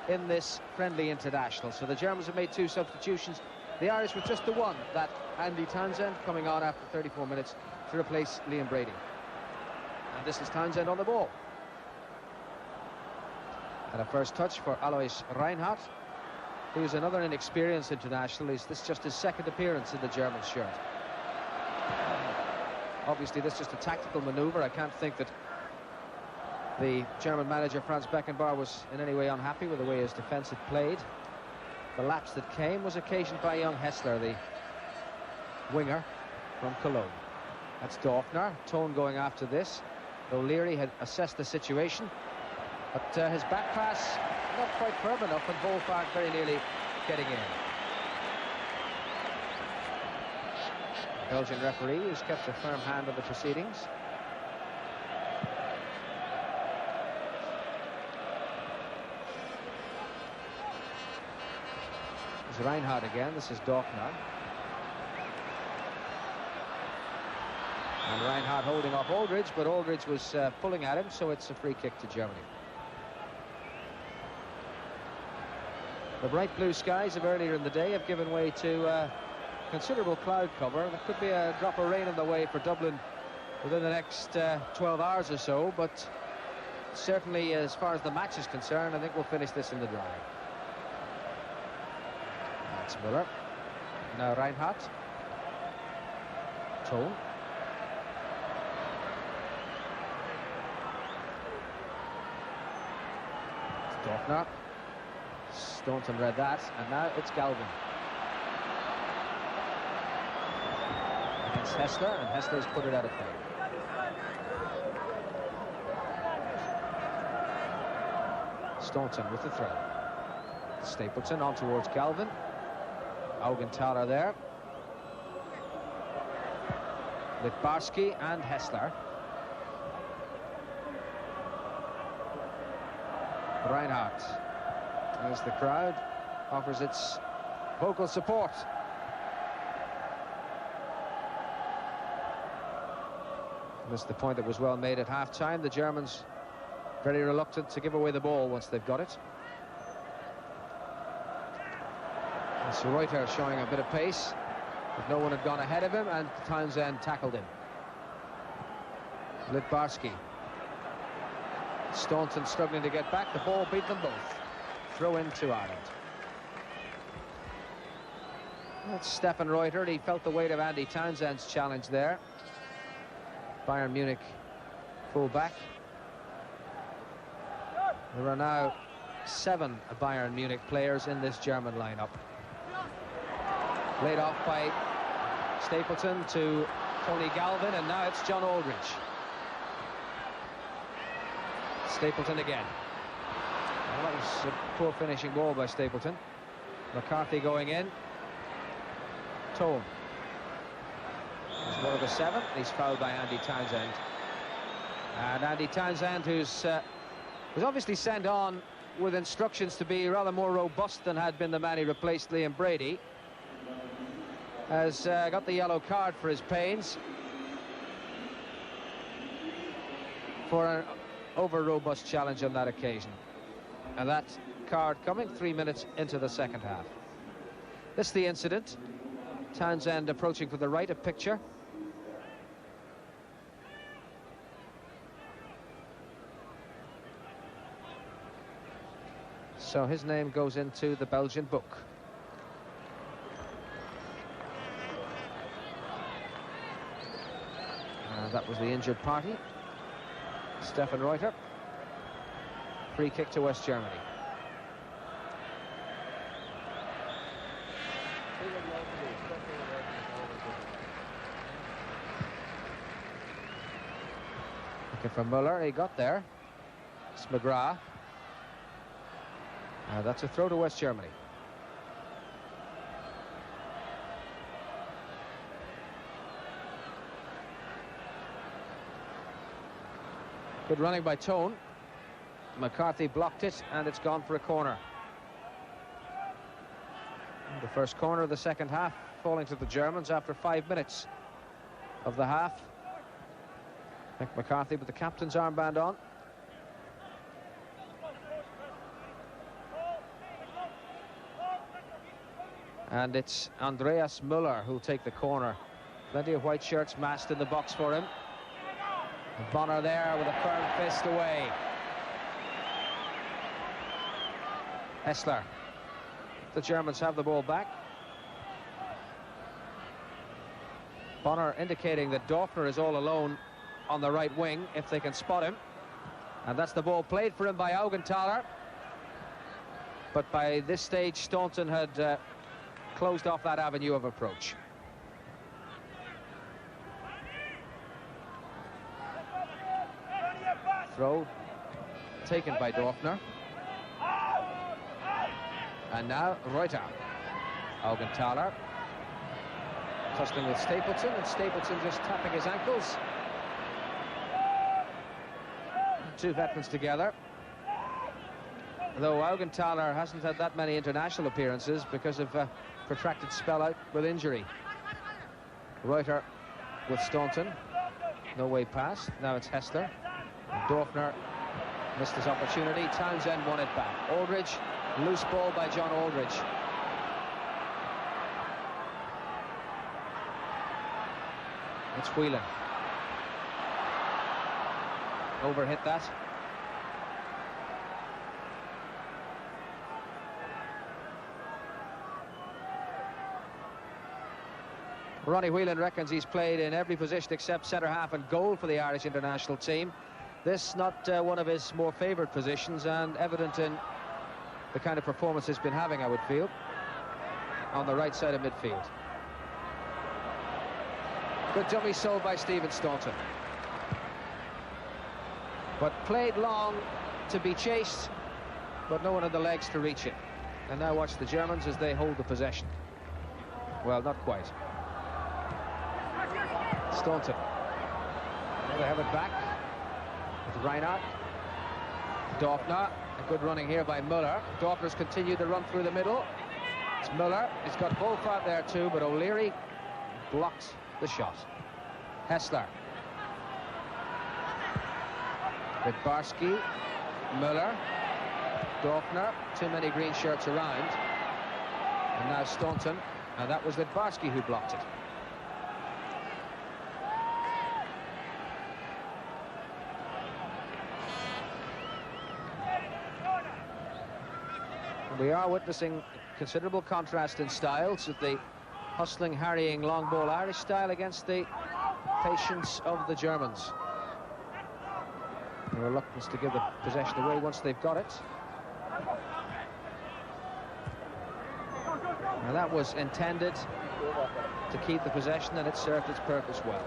in this friendly international. So the Germans have made 2 substitutions. The Irish with just the one, that Andy Townsend coming on after 34 minutes to replace Liam Brady. And this is Townsend on the ball. And a first touch for Alois Reinhardt, who's another inexperienced international. This is just his 2nd appearance in the German shirt. Obviously, this is just a tactical manoeuvre. I can't think that the German manager Franz Beckenbauer was in any way unhappy with the way his defence had played. The lapse that came was occasioned by young Häßler, the winger from Cologne. That's Dorfner. Thon going after this. O'Leary had assessed the situation, but his back pass not quite firm enough, and Wohlfarth very nearly getting in. Belgian referee who's kept a firm hand on the proceedings. There's Reinhardt again. This is Dorfner. And Reinhardt holding off Aldridge, but Aldridge was pulling at him, so it's a free kick to Germany. The bright blue skies of earlier in the day have given way to considerable cloud cover. There could be a drop of rain on the way for Dublin within the next 12 hours or so, but certainly as far as the match is concerned, I think we'll finish this in the dry. That's Möller. Now Reinhardt. Thon. Dorfner. Staunton read that, and now it's Galvin. Against Häßler, and Häßler's put it out of play. Staunton with the throw. Stapleton on towards Galvin. Augenthaler there. Littbarski and Häßler. Reinhardt, as the crowd offers its vocal support. Missed the point that was well made at half-time. The Germans very reluctant to give away the ball once they've got it. And Reuter showing a bit of pace, but no one had gone ahead of him, and Townsend tackled him. Littbarski. Staunton struggling to get back. The ball beat them both. Throw in to Ireland. That's Stefan Reuter. He felt the weight of Andy Townsend's challenge there. Bayern Munich full-back. There are now 7 Bayern Munich players in this German lineup. Laid off by Stapleton to Tony Galvin, and now it's John Aldridge. Stapleton again. Well, that was a poor finishing ball by Stapleton. McCarthy going in. Thon. He's one of the 7. He's fouled by Andy Townsend. And Andy Townsend, who's obviously sent on with instructions to be rather more robust than had been the man he replaced, Liam Brady, has got the yellow card for his pains for an over-robust challenge on that occasion. And that card coming 3 minutes into the second half. This is the incident. Townsend approaching from the right, a picture. So his name goes into the Belgian book. That was the injured party. Stefan Reuter. Free kick to West Germany. Looking for Möller. He got there. It's McGrath. That's a throw to West Germany. Good running by Thon. McCarthy blocked it, and it's gone for a corner. And the first corner of the second half falling to the Germans after 5 minutes of the half. Mick McCarthy with the captain's armband on. And it's Andreas Möller who'll take the corner. Plenty of white shirts massed in the box for him. Bonner there with a firm fist away. Häßler. The Germans have the ball back. Bonner indicating that Dorfner is all alone on the right wing if they can spot him. And that's the ball played for him by Augenthaler. But by this stage, Staunton had closed off that avenue of approach. Throw taken by Dorfner. And now Reuter. Augenthaler tussling with Stapleton, and Stapleton just tapping his ankles. Two veterans together. Though Augenthaler hasn't had that many international appearances because of a protracted spell out with injury. Reuter with Staunton. No way past. Now it's Häßler. Dorfner missed his opportunity. Townsend won it back. Aldridge, loose ball by John Aldridge. It's Whelan. Overhit that. Ronnie Whelan reckons he's played in every position except centre-half and goal for the Irish international team. This not one of his more favoured positions, and evident in the kind of performance he's been having, I would feel, on the right side of midfield. Good dummy sold by Stephen Staunton. But played long to be chased, but no one on the legs to reach it. And now watch the Germans as they hold the possession. Well, not quite. Staunton. Now they have it back with Reinhardt. Dorfner. A good running here by Möller. Dorfner's continued to run through the middle. It's Möller. He's got Wohlfarth there too, but O'Leary blocks the shot. Häßler. Littbarski. Möller. Dorfner. Too many green shirts around. And now Staunton. And that was Littbarski who blocked it. We are witnessing considerable contrast in styles, with the hustling, harrying, long ball Irish style against the patience of the Germans. The reluctance to give the possession away once they've got it. Now that was intended to keep the possession, and it served its purpose well.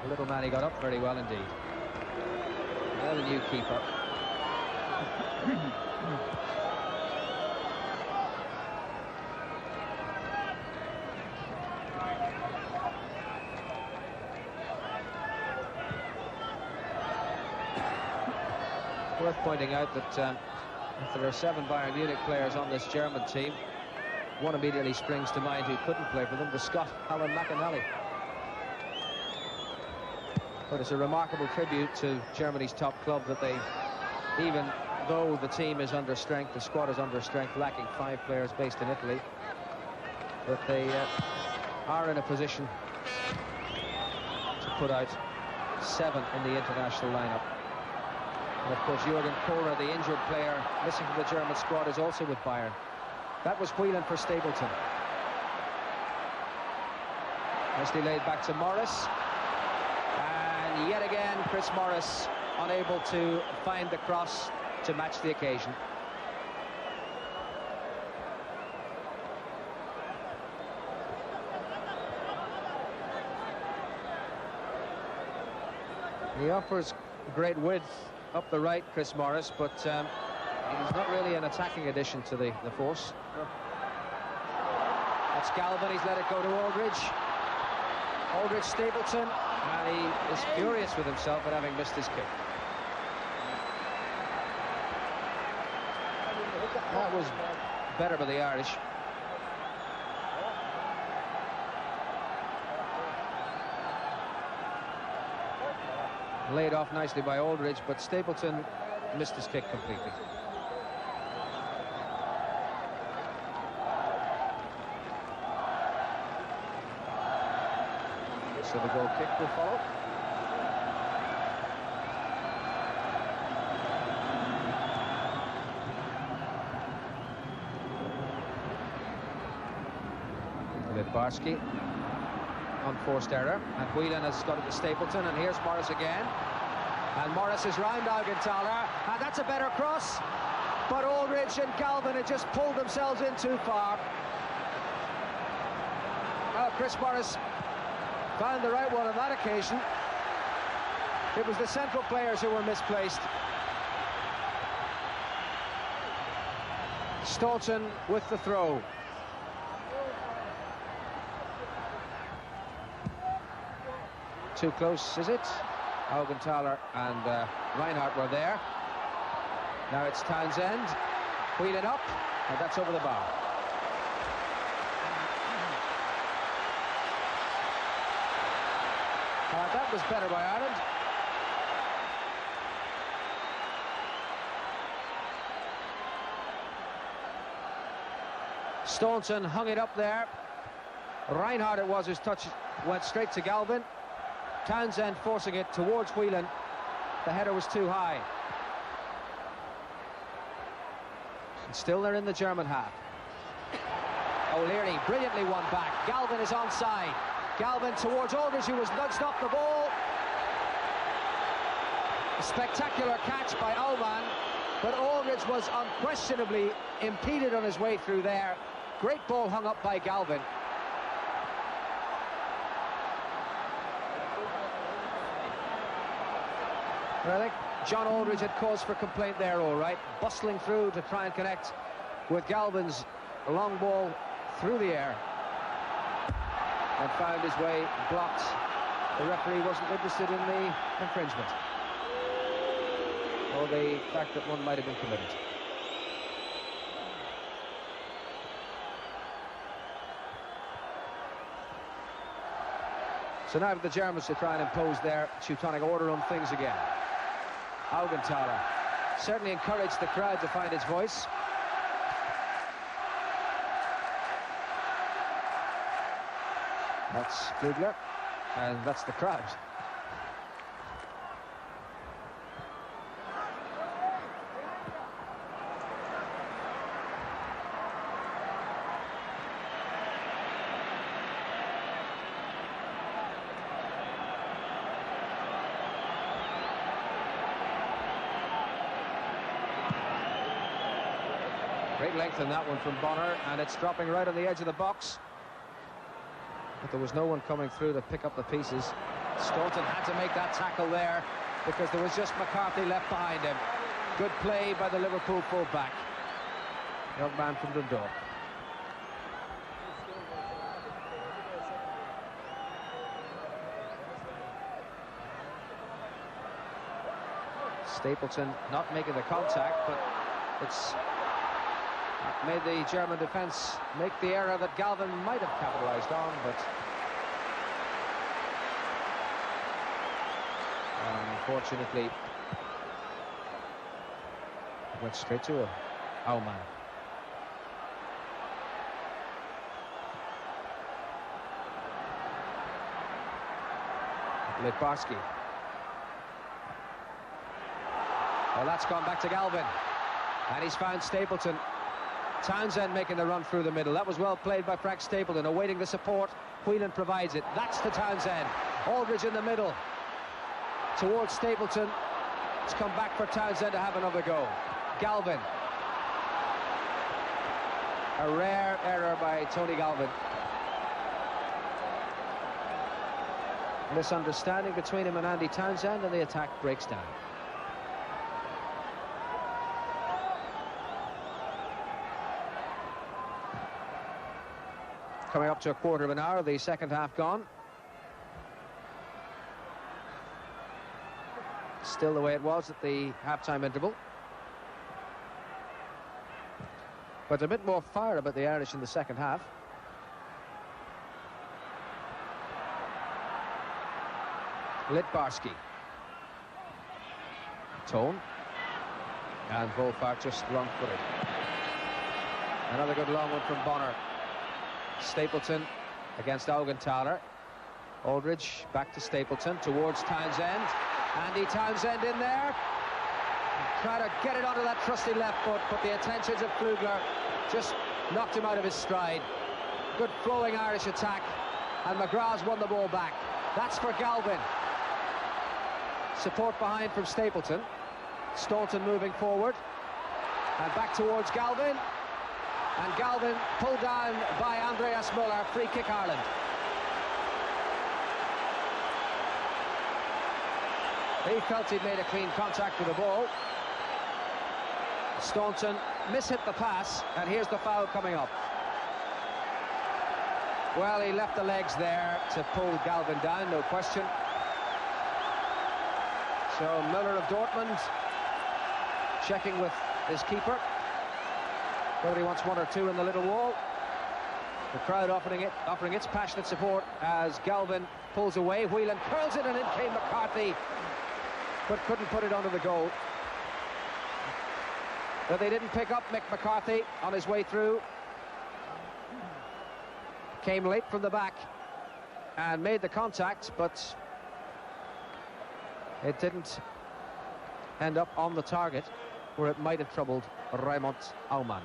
The little man, he got up very well indeed. Now the new keeper. Worth pointing out that if there are 7 Bayern Munich players on this German team, one immediately springs to mind who couldn't play for them, the Scot Alan McInally. But it's a remarkable tribute to Germany's top club that they, even though the team is under strength, the squad is under strength, lacking 5 players based in Italy, that they are in a position to put out 7 in the international lineup. And of course, Jürgen Kohler, the injured player missing from the German squad, is also with Bayern. That was Whelan for Stapleton. Nicely laid back to Morris. And yet again, Chris Morris unable to find the cross to match the occasion. He offers great width up the right, Chris Morris, but he's not really an attacking addition to the force. That's Galvin. He's let it go to Aldridge. Aldridge, Stapleton, and he is furious with himself at having missed his kick. That was better by the Irish. Laid off nicely by Aldridge, but Stapleton missed his kick completely. So the goal kick will follow. Littbarski. Unforced error, and Whelan has got it to Stapleton, and here's Morris again. And Morris is round Augenthaler, and that's a better cross. But Aldridge and Galvin had just pulled themselves in too far. Well, Chris Morris found the right one on that occasion. It was the central players who were misplaced. Staunton with the throw. Too close, is it? Augenthaler and Reinhardt were there. Now it's Townsend, wheeling up, and that's over the bar. That was better by Ireland. Staunton hung it up there. Reinhardt it was whose touch went straight to Galvin. Townsend forcing it towards Whelan. The header was too high. And still they're in the German half. O'Leary brilliantly won back. Galvin is onside. Galvin towards Aldridge, who was nudged off the ball. A spectacular catch by Aumann, but Aldridge was unquestionably impeded on his way through there. Great ball hung up by Galvin. I think John Aldridge had cause for complaint there, all right. Bustling through to try and connect with Galvin's long ball through the air. And found his way blocked. The referee wasn't interested in the infringement, or the fact that one might have been committed. So now the Germans to try and impose their Teutonic order on things again. Augenthaler certainly encouraged the crowd to find its voice. That's Pflügler, and that's the crowd. Great length in that one from Bonner, and it's dropping right on the edge of the box. But there was no one coming through to pick up the pieces. Staunton had to make that tackle there because there was just McCarthy left behind him. Good play by the Liverpool full-back, young man from Dundalk. Stapleton not making the contact, but it's made the German defence make the error that Galvin might have capitalised on, but unfortunately it went straight to Aumann. Littbarski. Well, that's gone back to Galvin, and he's found Stapleton. Townsend making the run through the middle. That was well played by Frank Stapleton, awaiting the support. Whelan provides it. That's to Townsend. Aldridge in the middle towards Stapleton. It's come back for Townsend to have another go. Galvin. A rare error by Tony Galvin. Misunderstanding between him and Andy Townsend, and the attack breaks down. Coming up to a quarter of an hour, the second half gone. Still the way it was at the half-time interval. But a bit more fire about the Irish in the second half. Littbarski. Thon. And Wohlfarth just wrong-footed. Another good long one from Bonner. Stapleton against Augenthaler. Aldridge back to Stapleton towards Townsend. Andy Townsend in there. Trying to get it onto that trusty left foot, but the attentions of Pflügler just knocked him out of his stride. Good flowing Irish attack, and McGrath's won the ball back. That's for Galvin. support behind from Stapleton. Staunton moving forward. And back towards Galvin. And Galvin pulled down by Andreas Möller. Free kick Ireland. He felt he'd made a clean contact with the ball. Staunton mishit the pass, and here's the foul coming up. Well, he left the legs there to pull Galvin down, no question. So Möller of Dortmund checking with his keeper. Whether he wants one or two in the little wall. The crowd offering its passionate support as Galvin pulls away. Whelan curls it, and in came McCarthy, but couldn't put it under the goal. But they didn't pick up Mick McCarthy on his way through. Came late from the back and made the contact, but it didn't end up on the target where it might have troubled Raimond Aumann.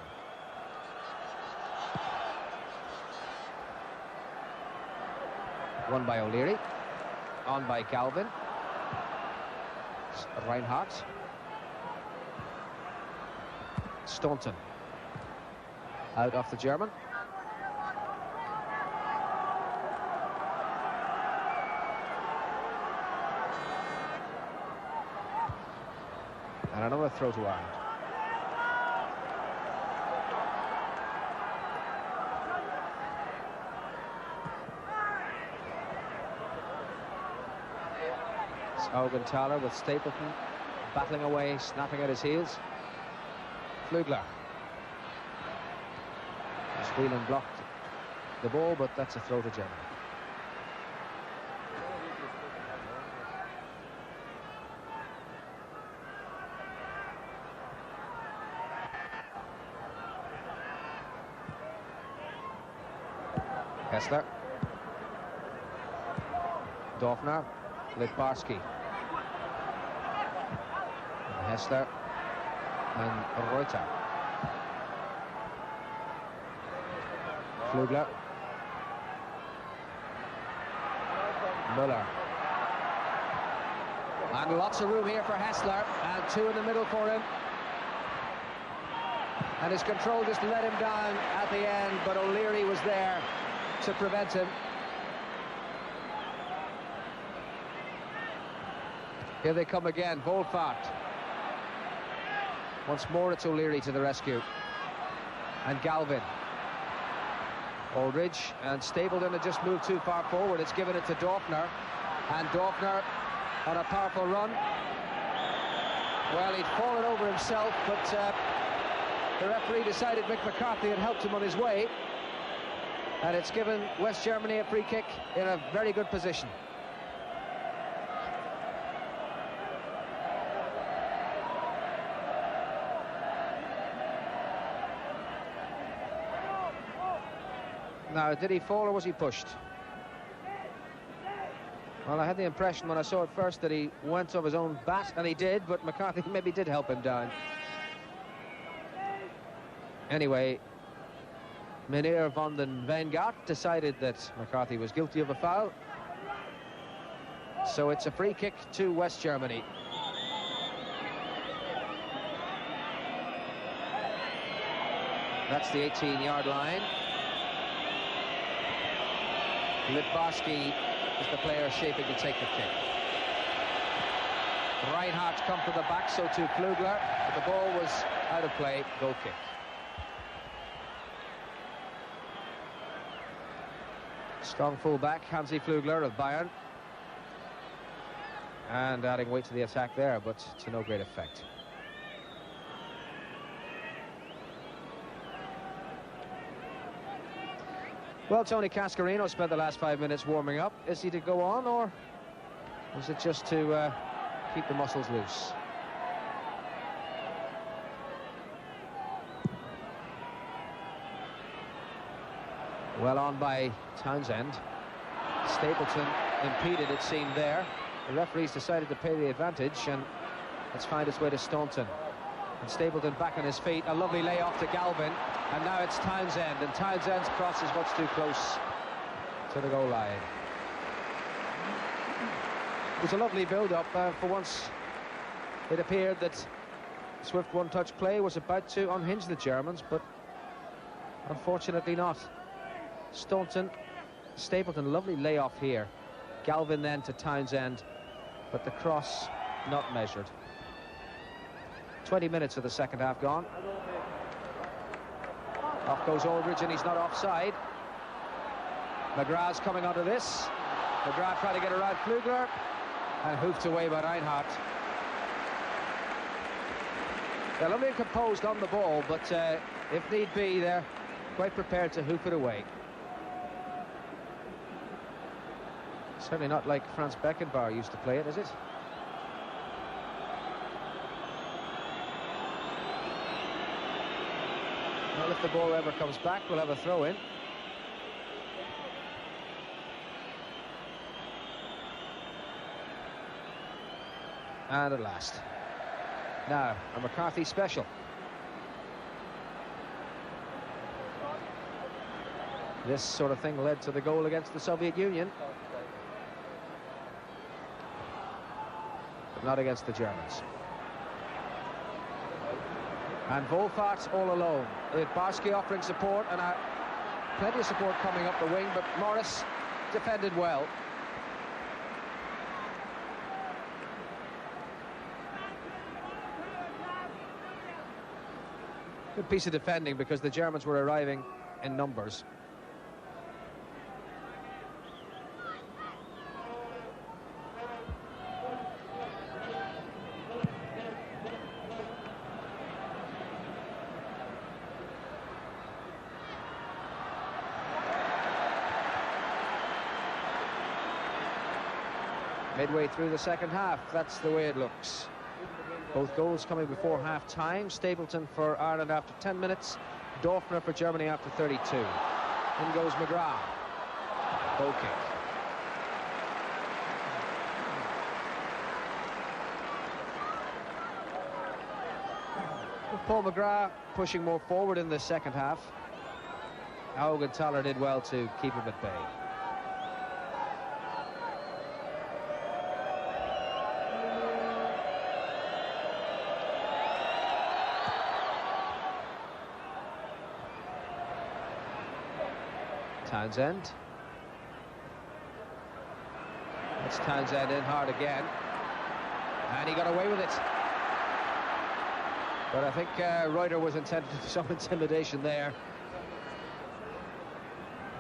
Won by O'Leary, on by Galvin. Reinhardt. Staunton. Out off the German. And another throw to Ireland. It's Augenthaler with Stapleton battling away, snapping at his heels. Pflügler. Whelan blocked the ball, but that's a throw to Germany. Häßler. Dorfner. Littbarski. Häßler. And Reuter. Pflügler. Möller. And lots of room here for Häßler, and two in the middle for him. And his control just let him down at the end, but O'Leary was there to prevent him. Here they come again, Wohlfarth. Once more it's O'Leary to the rescue. And Galvin. Aldridge and Stapleton had just moved too far forward. It's given it to Dorfner. And Dorfner on a powerful run. Well, he'd fallen over himself, but the referee decided Mick McCarthy had helped him on his way. And it's given West Germany a free kick in a very good position. Now, did he fall or was he pushed? Well, I had the impression when I saw it first that he went off his own bat, and he did, but McCarthy maybe did help him down. Anyway, Meneer van den Wijngaert decided that McCarthy was guilty of a foul. So it's a free kick to West Germany. That's the 18-yard line. Littbarski is the player shaping to take the kick. Reinhardt come to the back, so too Pflügler, but the ball was out of play, goal kick. Strong full-back, Hansi Pflügler of Bayern. And adding weight to the attack there, but to no great effect. Well, Tony Cascarino spent the last 5 minutes warming up. Is he to go on, or is it just to keep the muscles loose? Well on by Townsend. Stapleton impeded, it seemed, there. The referees decided to pay the advantage, and it's found its way to Staunton. And Stapleton back on his feet. A lovely layoff to Galvin. And now it's Townsend, and Townsend's cross is much too close to the goal line. It was a lovely build-up. For once, it appeared that swift one-touch play was about to unhinge the Germans, but unfortunately not. Staunton, Stapleton, lovely layoff here. Galvin then to Townsend, but the cross not measured. 20 minutes of the second half gone. Off goes Aldridge, and he's not offside. McGrath's coming onto this. McGrath trying to get around Pflügler, and hoofed away by Reinhardt. They're lovely and composed on the ball, but if need be, they're quite prepared to hoof it away. Certainly not like Franz Beckenbauer used to play it, is it? Well, if the ball ever comes back, we'll have a throw-in. And at last. Now, a McCarthy special. This sort of thing led to the goal against the Soviet Union. But not against the Germans. And Wohlfarth all alone. Littbarski offering support, and plenty of support coming up the wing, but Morris defended well. Good piece of defending, because the Germans were arriving in numbers. Midway through the second half, that's the way it looks. Both goals coming before half-time. Stapleton for Ireland after 10 minutes. Dorfner for Germany after 32. In goes McGrath. Goal kick. Paul McGrath pushing more forward in the second half. Augenthaler did well to keep him at bay. Townsend. That's Townsend in hard again. And he got away with it. But I think Reuter was intended for some intimidation there.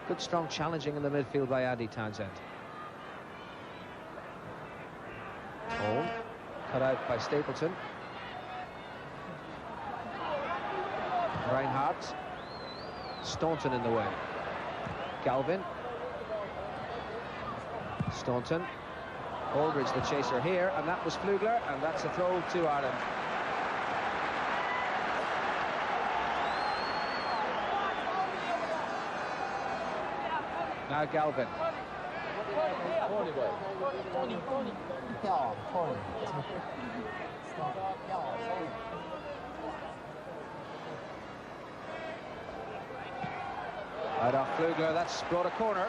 Good strong challenging in the midfield by Andy Townsend. Thon, cut out by Stapleton. Reinhardt. Staunton in the way. Galvin. Staunton. Aldridge the chaser here, and that was Pflügler, and that's a throw to Ireland. Now Galvin. Right off Pflügler, that's brought a corner.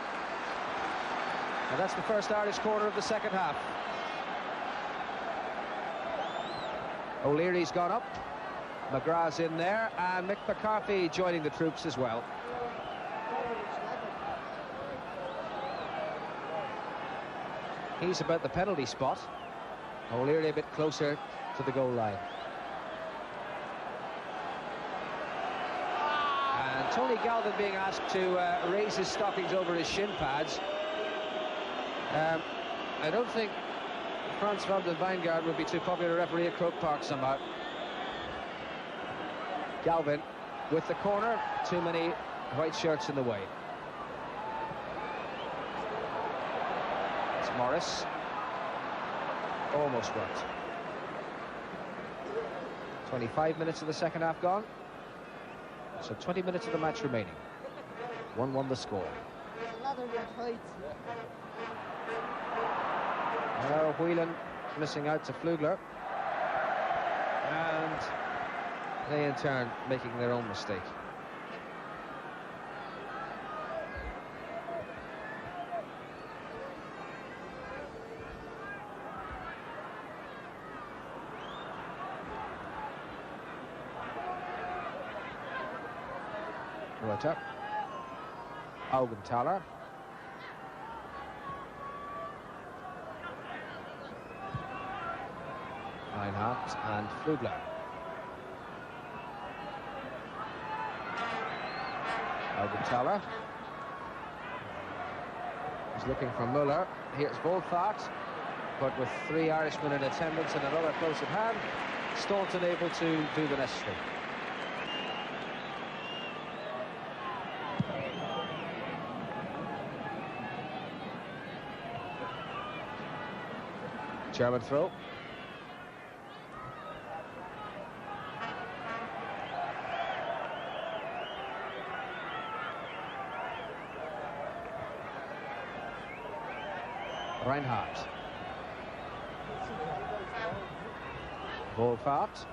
And that's the first Irish corner of the second half. O'Leary's gone up. McGrath's in there, and Mick McCarthy joining the troops as well. He's about the penalty spot. O'Leary a bit closer to the goal line. And Tony Galvin being asked to raise his stockings over his shin pads. I don't think Frans van den Wijngaert would be too popular referee at Croke Park somehow. Galvin with the corner, too many white shirts in the way. It's Morris. Almost worked. 25 minutes of the second half gone. So 20 minutes of the match remaining. 1-1 the score. Now Whelan missing out to Pflügler. And they in turn making their own mistake. Reuter. Augenthaler. Reinhardt and Pflügler. Augenthaler. He's looking for Möller. Here's Wohlfarth, but with 3 Irishmen in attendance and another close at hand, Staunton able to do the necessary. German throw. Reinhardt. Wohlfarth.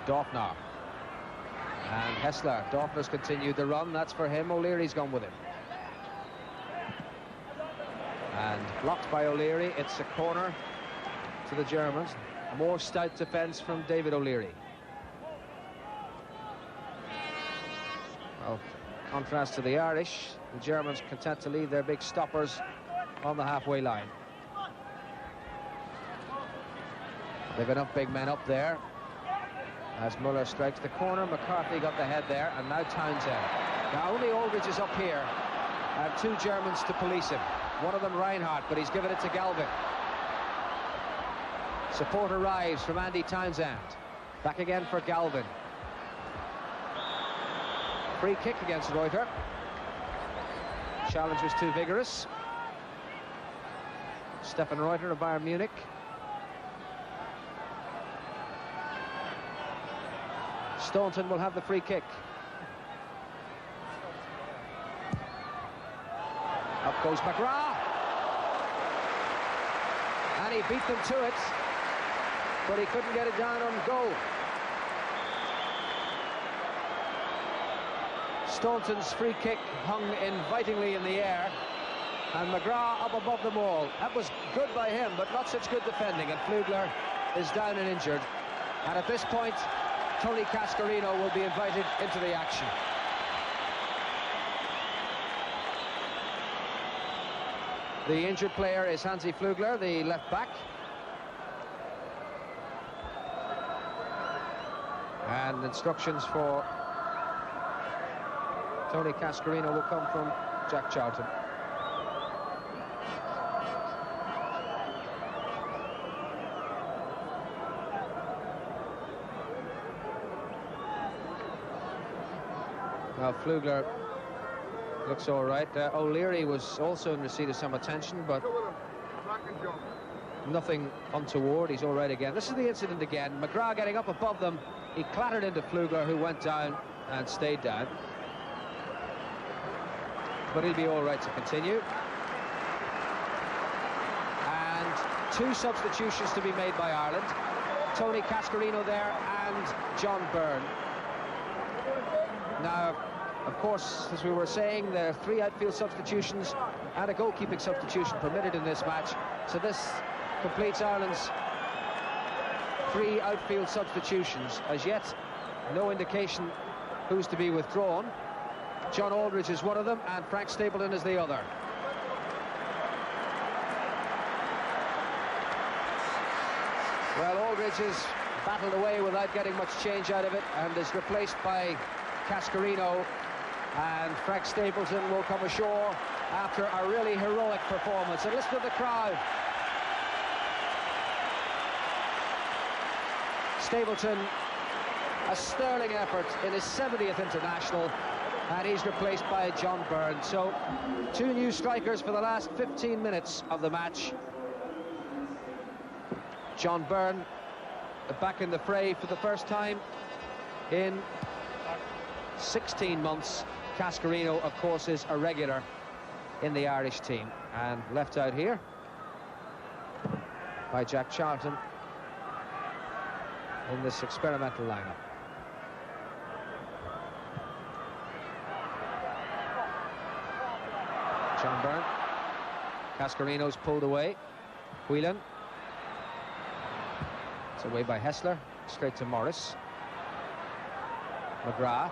Dorfner. And Häßler. Dorfner's continued the run. That's for him. O'Leary's gone with him. And blocked by O'Leary. It's a corner to the Germans. More stout defence from David O'Leary. Well, contrast to the Irish, the Germans content to leave their big stoppers on the halfway line. They've enough big men up there. As Möller strikes the corner, McCarthy got the head there, and now Townsend. Now only Aldridge is up here, and 2 Germans to police him. One of them Reinhardt, but he's given it to Galvin. Support arrives from Andy Townsend. Back again for Galvin. Free kick against Reuter. Challenge was too vigorous. Stefan Reuter of Bayern Munich. Staunton will have the free kick. Up goes McGrath. And he beat them to it, but he couldn't get it down on goal. Staunton's free kick hung invitingly in the air, and McGrath up above them all. That was good by him, but not such good defending, and Pflügler is down and injured. And at this point, Tony Cascarino will be invited into the action. The injured player is Hansi Pflügler, the left back. And instructions for Tony Cascarino will come from Jack Charlton. Now Pflügler looks all right. O'Leary was also in receipt of some attention, but nothing untoward. He's all right again. This is the incident again. McGrath getting up above them. He clattered into Pflügler, who went down and stayed down. But he'll be all right to continue. And 2 substitutions to be made by Ireland. Tony Cascarino there and John Byrne. Now, of course, as we were saying, there are 3 outfield substitutions and a goalkeeping substitution permitted in this match. So this completes Ireland's 3 outfield substitutions. As yet, no indication who's to be withdrawn. John Aldridge is one of them, and Frank Stapleton is the other. Well, Aldridge has battled away without getting much change out of it, and is replaced by Cascarino, and Frank Stapleton will come ashore after a really heroic performance. And listen to the crowd. Stapleton, a sterling effort in his 70th international, and he's replaced by John Byrne. So 2 new strikers for the last 15 minutes of the match. John Byrne back in the fray for the first time in 16 months. Cascarino, of course, is a regular in the Irish team, and left out here by Jack Charlton in this experimental lineup. John Byrne. Cascarino's pulled away. Whelan. It's away by Häßler. Straight to Morris. McGrath.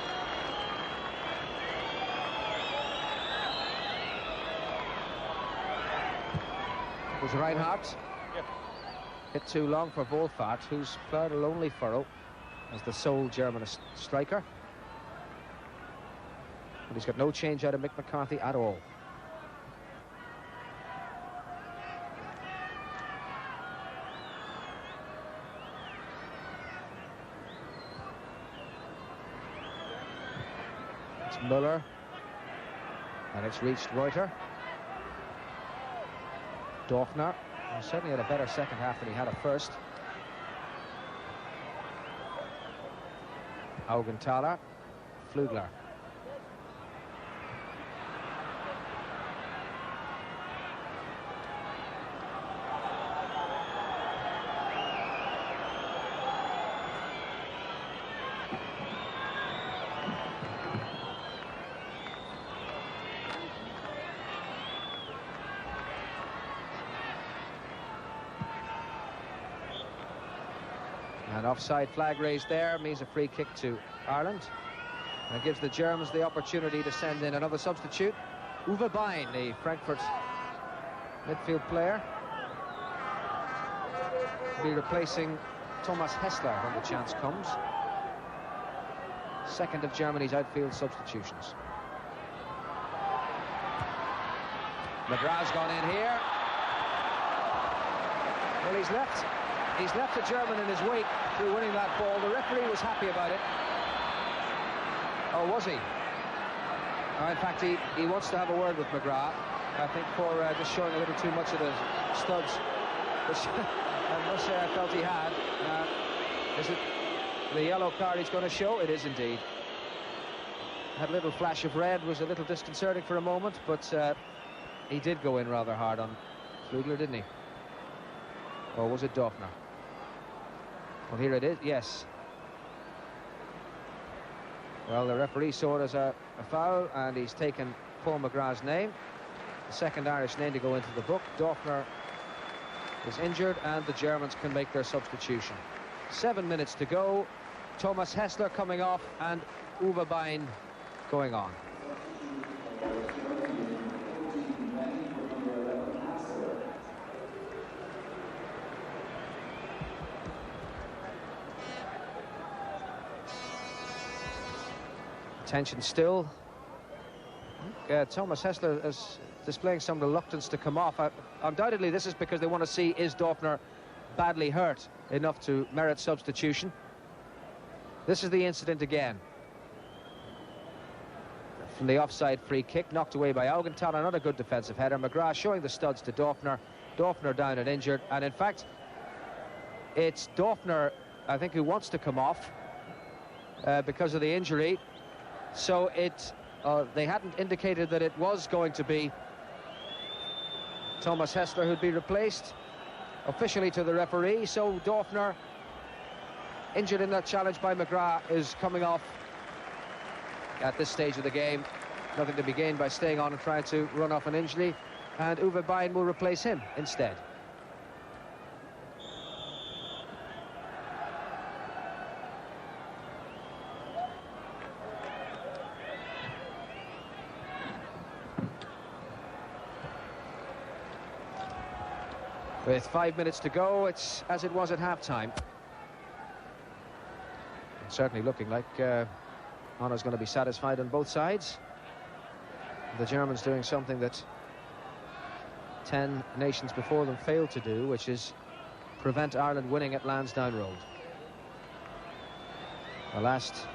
Alois Reinhardt. Hit too long for Wohlfarth, who's ploughed a lonely furrow as the sole German striker. But he's got no change out of Mick McCarthy at all. It's Möller. And it's reached Reuter. Dorfner. He certainly had a better second half than he had at first. Augenthaler. Pflügler. An offside flag raised there means a free kick to Ireland. And it gives the Germans the opportunity to send in another substitute. Uwe Bein, the Frankfurt midfield player, will be replacing Thomas Häßler when the chance comes. Second of Germany's outfield substitutions. McGrath's gone in here. Well, he's left the German in his wake through winning that ball. The referee was happy about it. Oh, was he? In fact, he wants to have a word with McGrath, I think, for just showing a little too much of the studs, which I must say I felt he had. Is it the yellow card he's going to show? It is indeed. Had a little flash of red, was a little disconcerting for a moment, but he did go in rather hard on Pflügler, didn't he? Or was it Dorfner? Well, here it is, yes. Well, the referee saw it as a foul, and he's taken Paul McGrath's name, the second Irish name to go into the book. Dorfner is injured, and the Germans can make their substitution. 7 minutes to go. Thomas Häßler coming off, and Uwe Bein going on. Tension still. Thomas Häßler is displaying some reluctance to come off. Undoubtedly, this is because they want to see, is Dorfner badly hurt enough to merit substitution? This is the incident again. From the offside free kick, knocked away by Augenthaler. Another good defensive header. McGrath showing the studs to Dorfner. Dorfner down and injured. And in fact, it's Dorfner, I think, who wants to come off because of the injury. So they hadn't indicated that it was going to be Thomas Häßler who'd be replaced officially to the referee. So Dorfner, injured in that challenge by McGrath, is coming off at this stage of the game. Nothing to be gained by staying on and trying to run off an injury, and Uwe Bein will replace him instead. With 5 minutes to go, it's as it was at half-time. It's certainly looking like Honor's going to be satisfied on both sides. The Germans doing something that 10 nations before them failed to do, which is prevent Ireland winning at Lansdowne Road. The last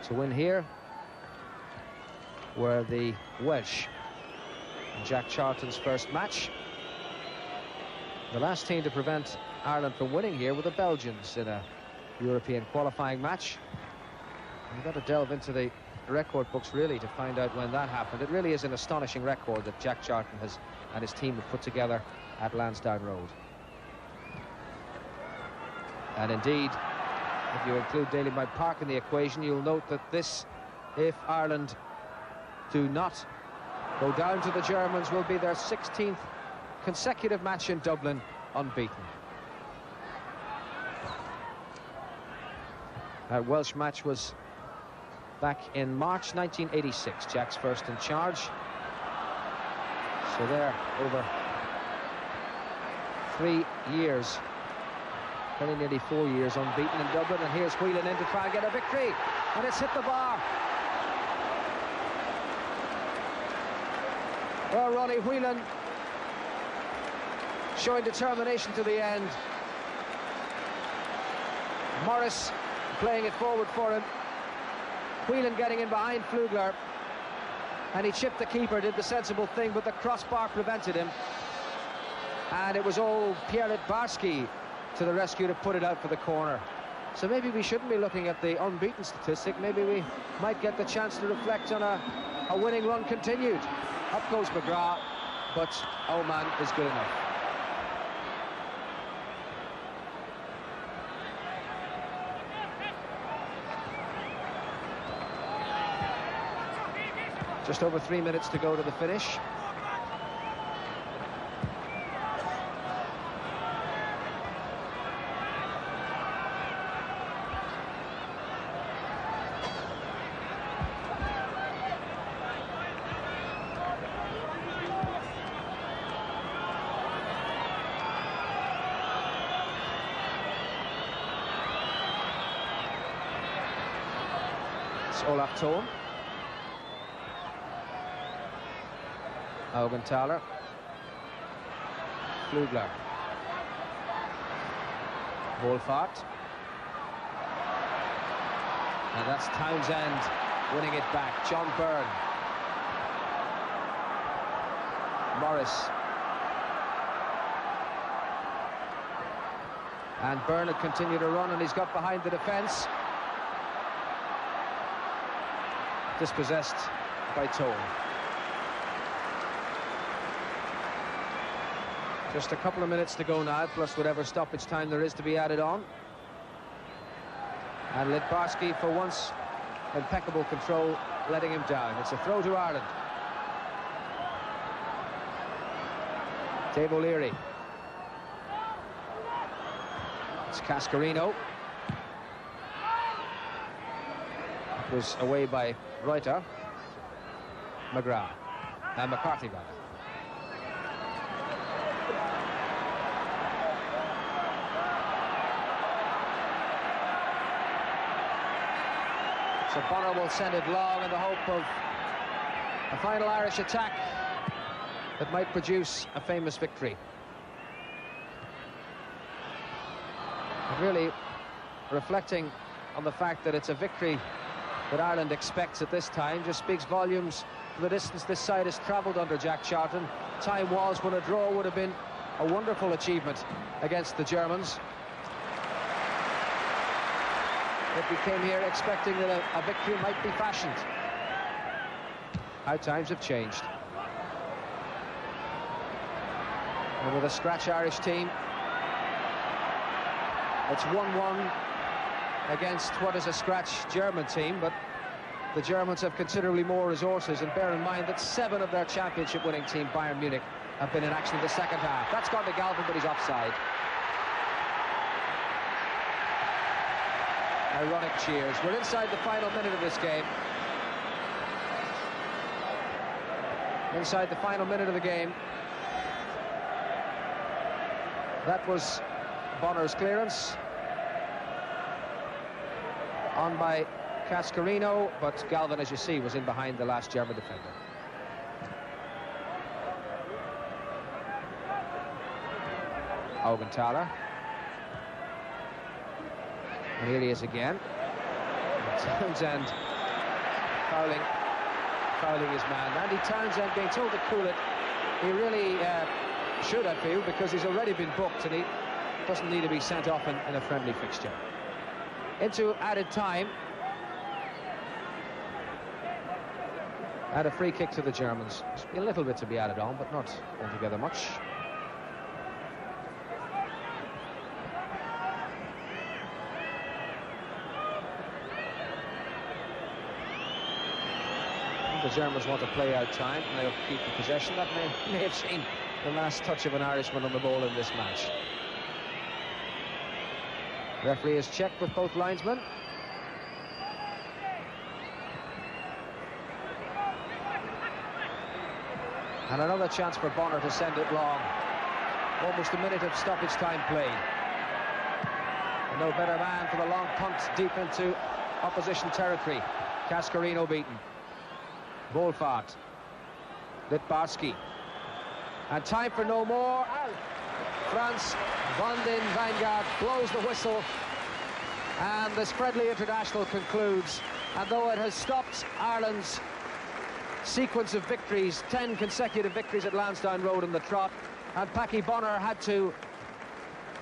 to win here were the Welsh in Jack Charlton's first match. The last team to prevent Ireland from winning here were the Belgians in a European qualifying match. You've got to delve into the record books really to find out when that happened. It really is an astonishing record that Jack Charlton and his team have put together at Lansdowne Road. And indeed, if you include Dalymount Park in the equation, you'll note that this, if Ireland do not go down to the Germans, will be their 16th consecutive match in Dublin unbeaten. That Welsh match was back in March 1986, Jack's first in charge. So there, over 3 years, very nearly 4 years unbeaten in Dublin, and here's Whelan in to try and get a victory, and it's hit the bar. Well, Ronnie Whelan showing determination to the end. Morris playing it forward for him. Whelan getting in behind Pflügler, and he chipped the keeper, did the sensible thing, but the crossbar prevented him. And it was old Pierre Littbarski to the rescue to put it out for the corner. So maybe we shouldn't be looking at the unbeaten statistic. Maybe we might get the chance to reflect on a winning run continued. Up goes McGrath, but Aumann is good enough. Just over 3 minutes to go to the finish. It's Olaf Thon. Augenthaler, Pflügler, Wohlfarth, and that's Townsend winning it back. John Byrne, Morris, and Byrne had continued to run, and he's got behind the defence. Dispossessed by Thon. Just a couple of minutes to go now, plus whatever stoppage time there is to be added on. And Littbarski, for once, impeccable control, letting him down. It's a throw to Ireland. Dave O'Leary. It's Cascarino. It was away by Reuter. McGrath. And McCarthy, rather. So Bonner will send it long in the hope of a final Irish attack that might produce a famous victory. But really, reflecting on the fact that it's a victory that Ireland expects at this time just speaks volumes for the distance this side has travelled under Jack Charlton. Time was when a draw would have been a wonderful achievement against the Germans. But we came here expecting that a victory might be fashioned. How times have changed. And with a scratch Irish team, it's 1-1 against what is a scratch German team, but the Germans have considerably more resources, and bear in mind that 7 of their championship-winning team, Bayern Munich, have been in action in the second half. That's gone to Galvin, but he's offside. Ironic cheers. We're inside the final minute of this game. Inside the final minute of the game. That was Bonner's clearance. On by Cascarino, but Galvin, as you see, was in behind the last German defender. Augenthaler. And here he is again. Townsend fouling his man. Andy Townsend being told to cool it. He really should, I feel, because he's already been booked and he doesn't need to be sent off in a friendly fixture. Into added time. And a free kick to the Germans. A little bit to be added on, but not altogether much. The Germans want to play out time, and they'll keep the possession. That may have seen the last touch of an Irishman on the ball in this match. Referee has checked with both linesmen. And another chance for Bonner to send it long. almost a minute of stoppage time played. And no better man for the long punt deep into opposition territory. Cascarino beaten. Wohlfarth. Littbarski. And time for no more. Frans van den Wijngaert blows the whistle. And this friendly international concludes. And though it has stopped Ireland's sequence of victories, 10 consecutive victories at Lansdowne Road in the trot, and Packie Bonner had to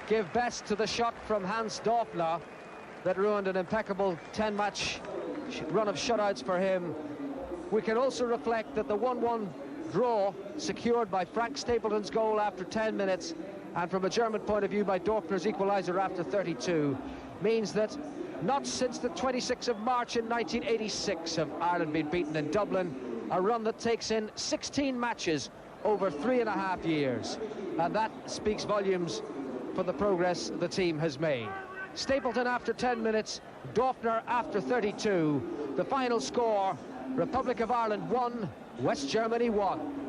give best to the shot from Hans Dorfner that ruined an impeccable 10-match run of shutouts for him. We can also reflect that the 1-1 draw secured by Frank Stapleton's goal after 10 minutes, and from a German point of view by Dorfner's equaliser after 32, means that not since the 26th of March in 1986 have Ireland been beaten in Dublin, a run that takes in 16 matches over 3.5 years. And that speaks volumes for the progress the team has made. Stapleton after 10 minutes, Dorfner after 32. The final score, Republic of Ireland 1, West Germany 1.